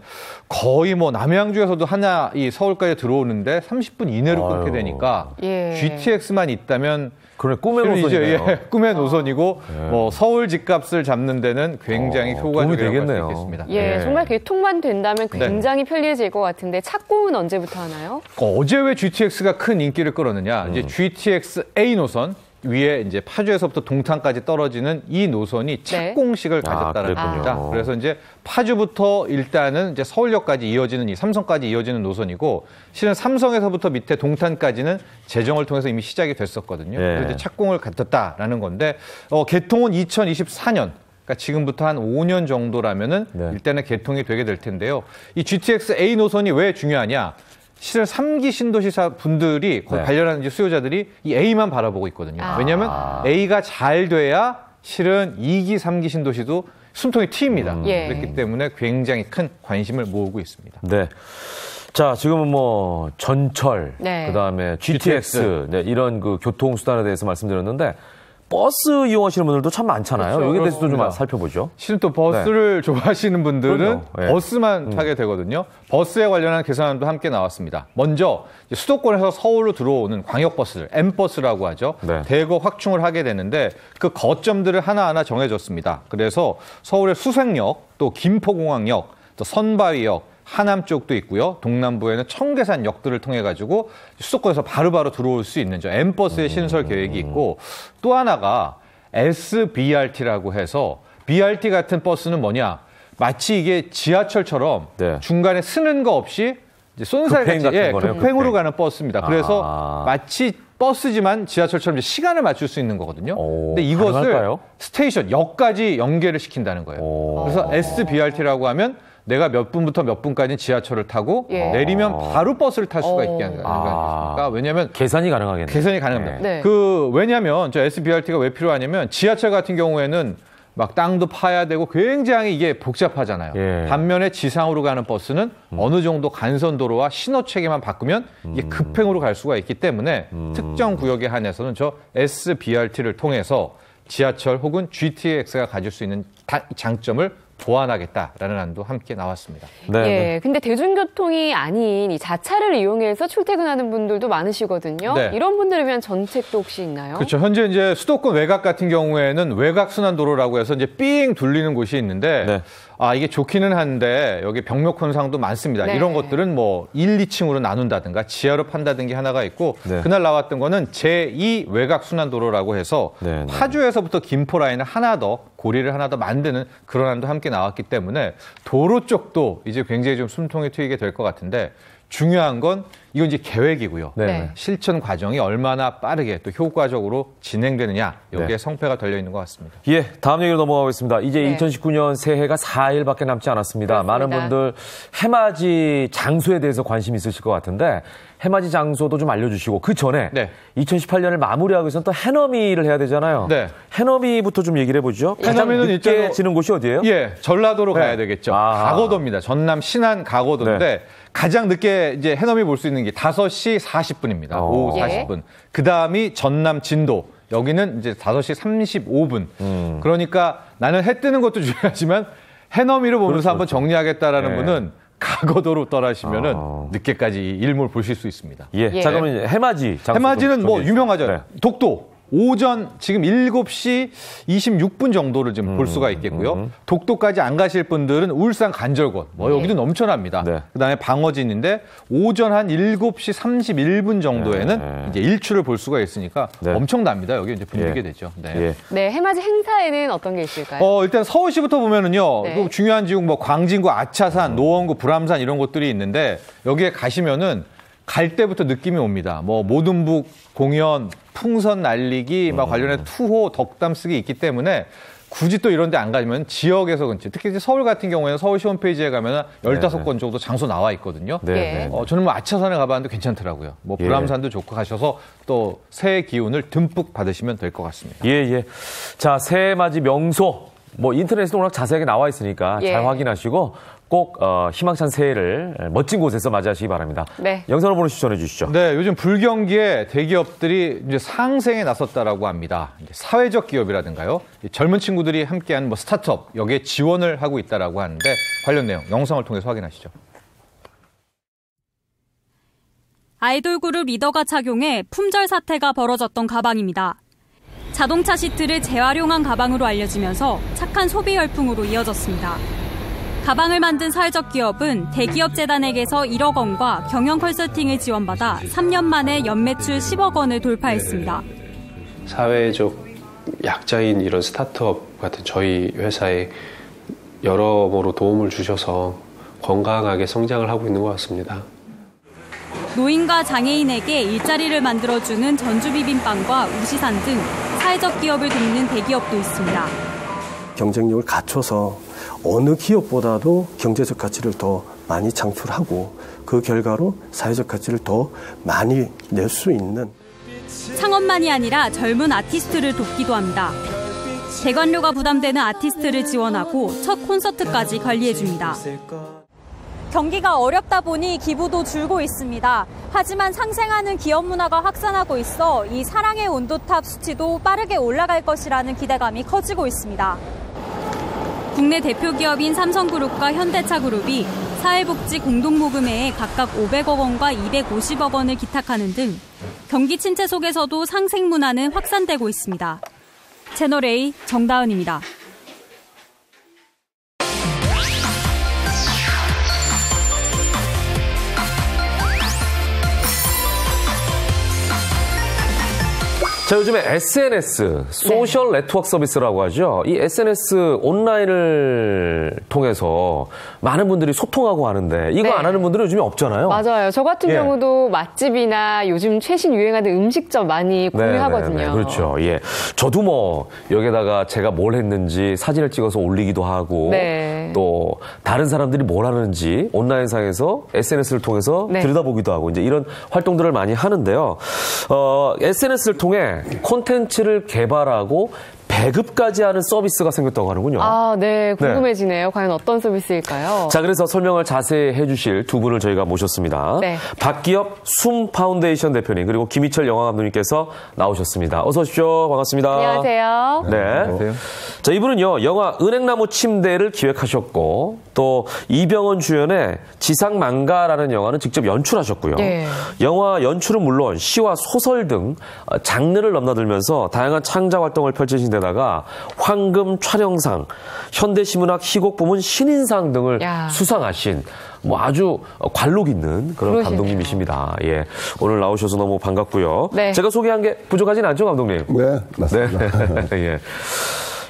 거의 남양주에서도 하나 이 서울까지 들어오는데 30분 이내로 끊게 되니까 GTX만 있다면 그래, 꿈의 노선이네요. 꿈의 노선이고 서울 집값을 잡는 데는 굉장히 효과적이라고 할 수 있겠습니다. 정말 교통만 된다면 굉장히 편리해질 것 같은데 착공은 언제부터 하나요? 어제 왜 GTX가 큰 인기를 끌었느냐? 이제 GTX-A 노선, 위에 이제 파주에서부터 동탄까지 떨어지는 이 노선이 착공식을 가졌다는 겁니다. 그래서 이제 파주부터 일단은 이제 서울역까지 이어지는 이 삼성까지 이어지는 노선이고 실은 삼성에서부터 밑에 동탄까지는 재정을 통해서 이미 시작이 됐었거든요. 그래서 이제 착공을 갖췄다라는 건데 개통은 2024년. 그러니까 지금부터 한 5년 정도라면은 일단은 개통이 되게 될 텐데요. 이 GTX A 노선이 왜 중요하냐? 실은 3기 신도시사 분들이 관련하는 이제 수요자들이 이 A만 바라보고 있거든요. 왜냐하면 A가 잘 돼야 실은 2기, 3기 신도시도 숨통이 트입니다. 그렇기 때문에 굉장히 큰 관심을 모으고 있습니다. 네. 자, 지금은 뭐 전철, 그다음에 GTX 이런 그 교통수단에 대해서 말씀드렸는데 버스 이용하시는 분들도 참 많잖아요. 그렇죠. 여기에 대해서도 좀 살펴보죠. 실은 또 버스를 좋아하시는 분들은 버스만 타게 되거든요. 버스에 관련한 계산도 함께 나왔습니다. 먼저 수도권에서 서울로 들어오는 광역버스들, M버스라고 하죠. 대거 확충을 하게 되는데 그 거점들을 하나하나 정해졌습니다. 그래서 서울의 수색역, 또 김포공항역, 또 선바위역, 하남 쪽도 있고요. 동남부에는 청계산역들을 통해 가지고 수도권에서 바로바로 들어올 수 있는 M버스의 신설 계획이 있고 또 하나가 SBRT라고 해서 BRT 같은 버스는 뭐냐? 마치 이게 지하철처럼 중간에 쓰는 거 없이 이제 쏜살같이 급행으로 가는 버스입니다. 그래서 마치 버스지만 지하철처럼 이제 시간을 맞출 수 있는 거거든요. 근데 이것을 가능할까요? 스테이션, 역까지 연계를 시킨다는 거예요. 그래서 SBRT라고 하면 내가 몇 분부터 몇 분까지 지하철을 타고 내리면 바로 버스를 탈 수가 있게 하는 거니까. 왜냐하면 계산이 가능하겠네요. 계산이 가능합니다. 왜냐하면 저 SBRT가 왜 필요하냐면 지하철 같은 경우에는 막 땅도 파야 되고 굉장히 이게 복잡하잖아요. 반면에 지상으로 가는 버스는 어느 정도 간선도로와 신호체계만 바꾸면 이게 급행으로 갈 수가 있기 때문에 특정 구역에 한해서는 저 SBRT를 통해서 지하철 혹은 GTX가 가질 수 있는 장점을 보완하겠다라는 안도 함께 나왔습니다. 근데 대중교통이 아닌 이 자차를 이용해서 출퇴근하는 분들도 많으시거든요. 이런 분들을 위한 정책도 혹시 있나요? 그렇죠. 현재 이제 수도권 외곽 같은 경우에는 외곽순환도로라고 해서 이제 삥 둘리는 곳이 있는데 이게 좋기는 한데 여기 병력 현상도 많습니다. 이런 것들은 뭐 1, 2층으로 나눈다든가 지하로 판다든가 하나가 있고 그날 나왔던 거는 제2 외곽순환도로라고 해서 파주에서부터 김포 라인을 하나 더 고리를 하나 더 만드는 그런 안도 함께 나왔기 때문에 도로 쪽도 이제 굉장히 좀 숨통이 트이게 될 것 같은데 중요한 건 이건 이제 계획이고요. 실천 과정이 얼마나 빠르게 또 효과적으로 진행되느냐 여기에 성패가 달려 있는 것 같습니다. 다음 얘기로 넘어가겠습니다. 이제 2019년 새해가 4일밖에 남지 않았습니다. 많은 분들 해맞이 장소에 대해서 관심이 있으실 것 같은데 해맞이 장소도 좀 알려주시고 그 전에 2018년을 마무리하기 위해서는 또 해넘이를 해야 되잖아요. 해넘이부터 좀 얘기를 해보죠. 해넘이는 늦게 지는 곳이 어디예요? 전라도로 가야 되겠죠. 가거도입니다. 전남 신안 가거도인데 가장 늦게 이제 해넘이 볼 수 있는 게 5시 40분입니다. 오후 40분. 그 다음이 전남 진도. 여기는 이제 5시 35분. 그러니까 나는 해 뜨는 것도 중요하지만 해넘이를 보면서 한번 정리하겠다라는 분은 가거도로 떠나시면은 늦게까지 일몰 보실 수 있습니다. 자, 그러면 해맞이. 해맞이는 뭐 유명하죠. 독도. 오전 지금 7시 26분 정도를 지금 볼 수가 있겠고요. 독도까지 안 가실 분들은 울산 간절곶, 여기도 넘쳐납니다. 그다음에 방어진인데 오전 한 7시 31분 정도에는 이제 일출을 볼 수가 있으니까 엄청납니다. 여기 이제 분위게 되죠. 해맞이 행사에는 어떤 게 있을까요? 일단 서울시부터 보면은요, 또 중요한 지역 뭐 광진구, 아차산, 노원구, 불암산 이런 곳들이 있는데 여기에 가시면은 갈 때부터 느낌이 옵니다. 뭐 모든북 공연, 풍선 날리기, 막 관련해 투호, 덕담 쓰기 있기 때문에 굳이 또 이런 데 안 가면 지역에서 근처, 특히 이제 서울 같은 경우에는 서울시 홈페이지에 가면 15건 정도 장소 나와 있거든요. 저는 뭐 아차산에 가봤는데 괜찮더라고요. 뭐 불암산도 좋고 가셔서 또 새해 기운을 듬뿍 받으시면 될 것 같습니다. 자, 새해 맞이 명소. 뭐 인터넷에도 워낙 자세하게 나와 있으니까 잘 확인하시고 꼭 희망찬 새해를 멋진 곳에서 맞이하시기 바랍니다. 영상을 보내주시 전해 주시죠. 요즘 불경기에 대기업들이 이제 상생에 나섰다라고 합니다. 사회적 기업이라든가요, 젊은 친구들이 함께하는 뭐 스타트업 여기에 지원을 하고 있다라고 하는데 관련 내용 영상을 통해서 확인하시죠. 아이돌 그룹 리더가 착용해 품절 사태가 벌어졌던 가방입니다. 자동차 시트를 재활용한 가방으로 알려지면서 착한 소비 열풍으로 이어졌습니다. 가방을 만든 사회적 기업은 대기업 재단에게서 1억 원과 경영 컨설팅을 지원받아 3년 만에 연매출 10억 원을 돌파했습니다. 사회적 약자인 이런 스타트업 같은 저희 회사에 여러모로 도움을 주셔서 건강하게 성장을 하고 있는 것 같습니다. 노인과 장애인에게 일자리를 만들어주는 전주비빔빵과 우시산 등 사회적 기업을 돕는 대기업도 있습니다. 경쟁력을 갖춰서 어느 기업보다도 경제적 가치를 더 많이 창출하고 그 결과로 사회적 가치를 더 많이 낼 수 있는 창업만이 아니라 젊은 아티스트를 돕기도 합니다. 대관료가 부담되는 아티스트를 지원하고 첫 콘서트까지 관리해줍니다. 경기가 어렵다 보니 기부도 줄고 있습니다. 하지만 상생하는 기업 문화가 확산하고 있어 이 사랑의 온도탑 수치도 빠르게 올라갈 것이라는 기대감이 커지고 있습니다. 국내 대표 기업인 삼성그룹과 현대차그룹이 사회복지 공동모금회에 각각 500억 원과 250억 원을 기탁하는 등 경기 침체 속에서도 상생 문화는 확산되고 있습니다. 채널A 정다은입니다. 자, 요즘에 SNS, 소셜 네트워크 서비스라고 하죠. 이 SNS 온라인을 통해서 많은 분들이 소통하고 하는데 이거 안 하는 분들은 요즘에 없잖아요. 맞아요. 저 같은 경우도 맛집이나 요즘 최신 유행하는 음식점 많이 공유하거든요. 그렇죠. 예. 저도 뭐 여기다가 제가 뭘 했는지 사진을 찍어서 올리기도 하고 또 다른 사람들이 뭘 하는지 온라인상에서 SNS를 통해서 들여다보기도 하고 이제 이런 활동들을 많이 하는데요. SNS를 통해 콘텐츠를 개발하고 배급까지 하는 서비스가 생겼다고 하는군요. 아, 네. 궁금해지네요. 과연 어떤 서비스일까요? 자, 그래서 설명을 자세히 해주실 두 분을 저희가 모셨습니다. 박기엽 숨 파운데이션 대표님 그리고 김희철 영화 감독님께서 나오셨습니다. 어서 오십시오. 반갑습니다. 안녕하세요. 네. 안녕하세요. 자, 이분은요, 영화 은행나무 침대를 기획하셨고 또 이병헌 주연의 지상망가라는 영화는 직접 연출하셨고요. 영화 연출은 물론 시와 소설 등 장르를 넘나들면서 다양한 창작 활동을 펼치신 데다가 황금 촬영상, 현대시문학 희곡 부문 신인상 등을 수상하신 뭐 아주 관록 있는 그런 감독님이십니다. 예, 오늘 나오셔서 너무 반갑고요. 제가 소개한 게 부족하진 않죠, 감독님? 네, 맞습니다. 예.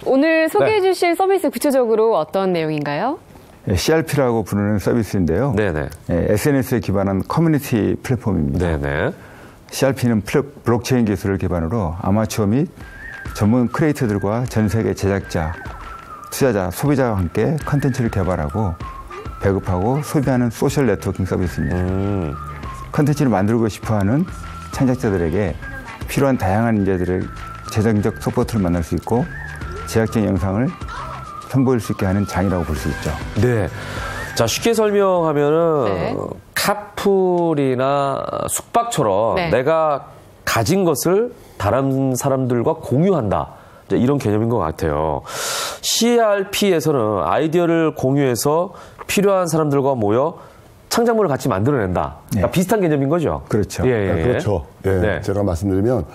오늘 소개해 주실 서비스 구체적으로 어떤 내용인가요? CRP라고 부르는 서비스인데요. SNS에 기반한 커뮤니티 플랫폼입니다. CRP는 블록체인 기술을 기반으로 아마추어 및 전문 크리에이터들과 전 세계 제작자, 투자자, 소비자와 함께 컨텐츠를 개발하고 배급하고 소비하는 소셜 네트워킹 서비스입니다. 컨텐츠를 만들고 싶어하는 창작자들에게 필요한 다양한 인재들의 재정적 서포트를 만날 수 있고 제작진 영상을 선보일 수 있게 하는 장이라고 볼 수 있죠. 네. 자, 쉽게 설명하면은 카풀이나 숙박처럼 내가 가진 것을 다른 사람들과 공유한다. 이런 개념인 것 같아요. CRP에서는 아이디어를 공유해서 필요한 사람들과 모여 창작물을 같이 만들어낸다. 그러니까 비슷한 개념인 거죠. 그렇죠. 그렇죠. 제가 말씀드리면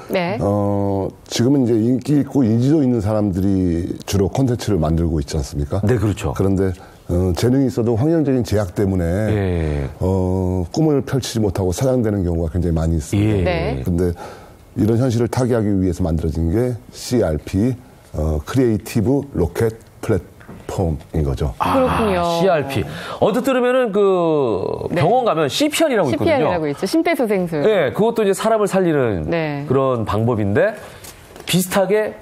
지금은 이제 인기 있고 인지도 있는 사람들이 주로 콘텐츠를 만들고 있지 않습니까? 네, 그렇죠. 그런데 재능이 있어도 환경적인 제약 때문에 꿈을 펼치지 못하고 사장되는 경우가 굉장히 많이 있습니다. 그런데 이런 현실을 타개하기 위해서 만들어진 게 CRP, 크리에이티브 로켓 플랫폼인 거죠. 그렇군요. CRP. 언뜻 들으면은 그 병원 가면 CPR이라고 있거든요. CPR이라고 있죠. 심폐소생술. 네, 그것도 이제 사람을 살리는 그런 방법인데 비슷하게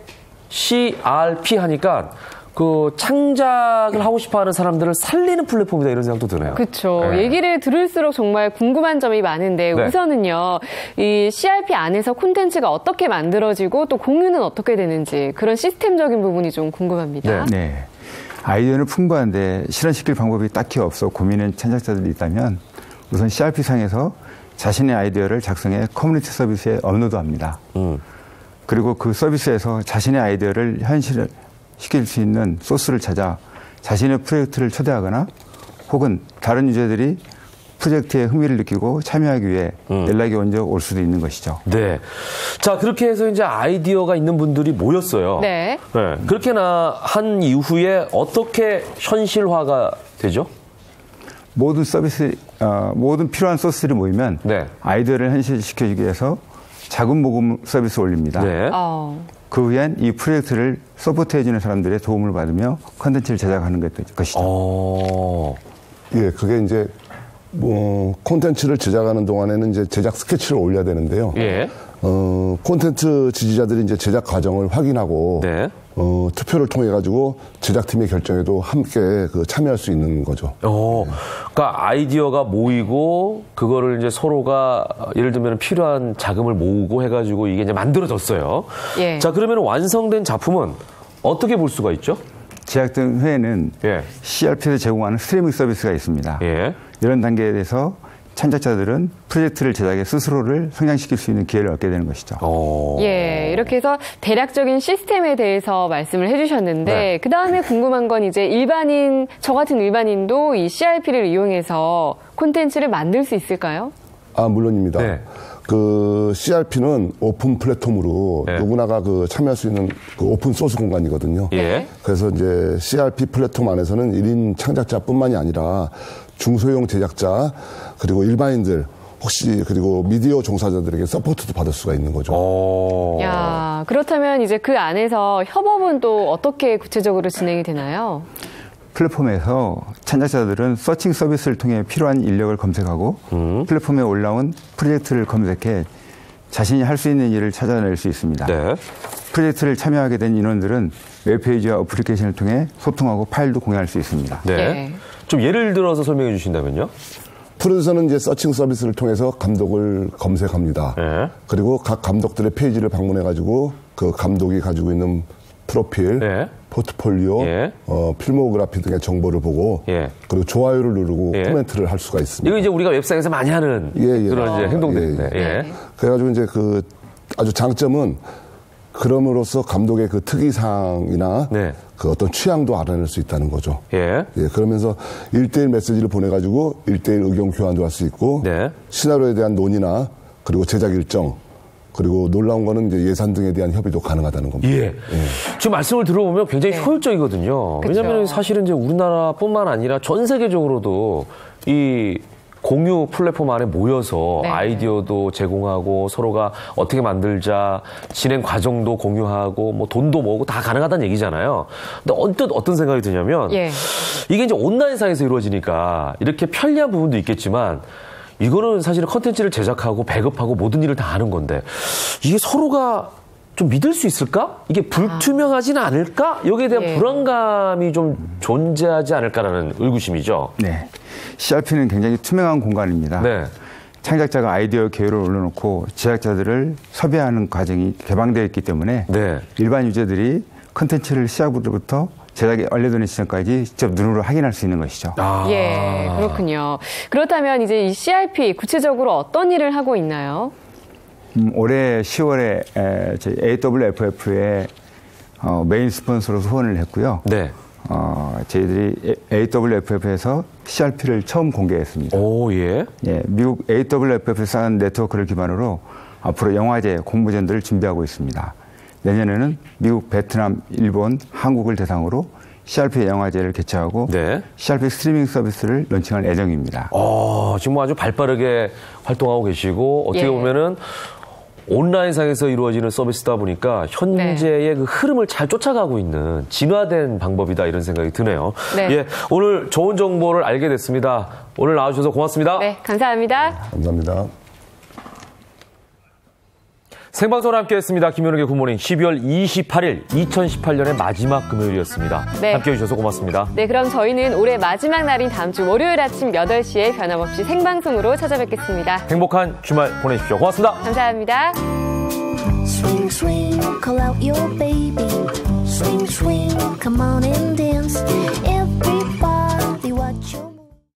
CRP 하니까 그 창작을 하고 싶어하는 사람들을 살리는 플랫폼이다 이런 생각도 드네요. 그렇죠. 얘기를 들을수록 정말 궁금한 점이 많은데 우선은요, 이 CRP 안에서 콘텐츠가 어떻게 만들어지고 또 공유는 어떻게 되는지 그런 시스템적인 부분이 좀 궁금합니다. 아이디어는 풍부한데 실현시킬 방법이 딱히 없어 고민한 창작자들이 있다면 우선 CRP상에서 자신의 아이디어를 작성해 커뮤니티 서비스에 업로드합니다. 그리고 그 서비스에서 자신의 아이디어를 현실을 시킬 수 있는 소스를 찾아 자신의 프로젝트를 초대하거나 혹은 다른 유저들이 프로젝트에 흥미를 느끼고 참여하기 위해 연락이 먼저 올 수도 있는 것이죠. 네. 자, 그렇게 해서 이제 아이디어가 있는 분들이 모였어요. 그렇게 한 이후에 어떻게 현실화가 되죠? 모든 필요한 소스들이 모이면 아이디어를 현실시켜주기 위해서 자금 모금 서비스 올립니다. 네. 그 후엔 이 프로젝트를 서포트해주는 사람들의 도움을 받으며 컨텐츠를 제작하는 것이죠. 예, 그게 이제 콘텐츠를 제작하는 동안에는 이제 제작 스케치를 올려야 되는데요. 예. 콘텐츠 지지자들이 이제 제작 과정을 확인하고 네. 투표를 통해 가지고 제작팀의 결정에도 함께 참여할 수 있는 거죠. 그러니까 아이디어가 모이고 그거를 이제 서로가 예를 들면 필요한 자금을 모으고 해가지고 이게 이제 만들어졌어요. 예. 자, 그러면 완성된 작품은 어떻게 볼 수가 있죠? 제작된 후에는 CRP에서 제공하는 스트리밍 서비스가 있습니다. 이런 단계에 대해서 창작자들은 프로젝트를 제작해 스스로를 성장시킬 수 있는 기회를 얻게 되는 것이죠. 예, 이렇게 해서 대략적인 시스템에 대해서 말씀을 해주셨는데 그 다음에 궁금한 건 이제 일반인, 저 같은 일반인도 이 CRP를 이용해서 콘텐츠를 만들 수 있을까요? 물론입니다. 그 CRP는 오픈 플랫폼으로 누구나가 참여할 수 있는 오픈 소스 공간이거든요. 그래서 이제 CRP 플랫폼 안에서는 1인 창작자뿐만이 아니라 중소형 제작자 그리고 일반인들 혹시 그리고 미디어 종사자들에게 서포트도 받을 수가 있는 거죠. 야, 그렇다면 이제 그 안에서 협업은 또 어떻게 구체적으로 진행이 되나요? 플랫폼에서 창작자들은 서칭 서비스를 통해 필요한 인력을 검색하고 플랫폼에 올라온 프로젝트를 검색해 자신이 할 수 있는 일을 찾아낼 수 있습니다. 프로젝트를 참여하게 된 인원들은 웹페이지와 어플리케이션을 통해 소통하고 파일도 공유할 수 있습니다. 좀 예를 들어서 설명해 주신다면요? 프로듀서는 이제 서칭 서비스를 통해서 감독을 검색합니다. 그리고 각 감독들의 페이지를 방문해가지고 그 감독이 가지고 있는 프로필, 포트폴리오, 필모그래피 등의 정보를 보고 그리고 좋아요를 누르고 코멘트를 할 수가 있습니다. 이거 이제 우리가 웹상에서 많이 하는 그런 이제 행동들인데. 그래가지고 이제 그 아주 장점은 그럼으로써 감독의 그 특이사항이나 그 어떤 취향도 알아낼 수 있다는 거죠. 그러면서 1대1 메시지를 보내가지고 1대1 의견 교환도 할 수 있고 시나리오에 대한 논의나 그리고 제작 일정 그리고 놀라운 거는 이제 예산 등에 대한 협의도 가능하다는 겁니다. 지금 말씀을 들어보면 굉장히 효율적이거든요. 왜냐하면 사실은 이제 우리나라뿐만 아니라 전 세계적으로도 이 공유 플랫폼 안에 모여서 아이디어도 제공하고 서로가 어떻게 만들자 진행 과정도 공유하고 뭐 돈도 모으고 다 가능하다는 얘기잖아요. 근데 언뜻 어떤 생각이 드냐면 이게 이제 온라인상에서 이루어지니까 이렇게 편리한 부분도 있겠지만 이거는 사실은 컨텐츠를 제작하고 배급하고 모든 일을 다 하는 건데 이게 서로가 좀 믿을 수 있을까? 이게 불투명하지는 않을까? 여기에 대한 불안감이 좀 존재하지 않을까라는 의구심이죠. CRP는 굉장히 투명한 공간입니다. 창작자가 아이디어 개요를 올려놓고 제작자들을 섭외하는 과정이 개방되어 있기 때문에 일반 유저들이 컨텐츠를 시작부터 제작에 완료되는 시점까지 직접 눈으로 확인할 수 있는 것이죠. 그렇군요. 그렇다면 이제 이 CRP 구체적으로 어떤 일을 하고 있나요? 올해 10월에 저희 AWFF의 메인 스폰서로서 후원을 했고요. 저희들이 AWFF에서 CRP를 처음 공개했습니다. 미국 AWFF 산 네트워크를 기반으로 앞으로 영화제 공모전들을 준비하고 있습니다. 내년에는 미국, 베트남, 일본, 한국을 대상으로 CRP 영화제를 개최하고 CRP 스트리밍 서비스를 런칭할 예정입니다. 지금 아주 발빠르게 활동하고 계시고 어떻게 보면은 온라인상에서 이루어지는 서비스다 보니까 현재의 그 흐름을 잘 쫓아가고 있는 진화된 방법이다 이런 생각이 드네요. 오늘 좋은 정보를 알게 됐습니다. 오늘 나와주셔서 고맙습니다. 감사합니다. 감사합니다. 생방송을 함께했습니다. 김현욱의 굿모닝 12월 28일 2018년의 마지막 금요일이었습니다. 함께해 주셔서 고맙습니다. 그럼 저희는 올해 마지막 날인 다음 주 월요일 아침 8시에 변함없이 생방송으로 찾아뵙겠습니다. 행복한 주말 보내십시오. 고맙습니다. 감사합니다. Swing, swing, call out your baby.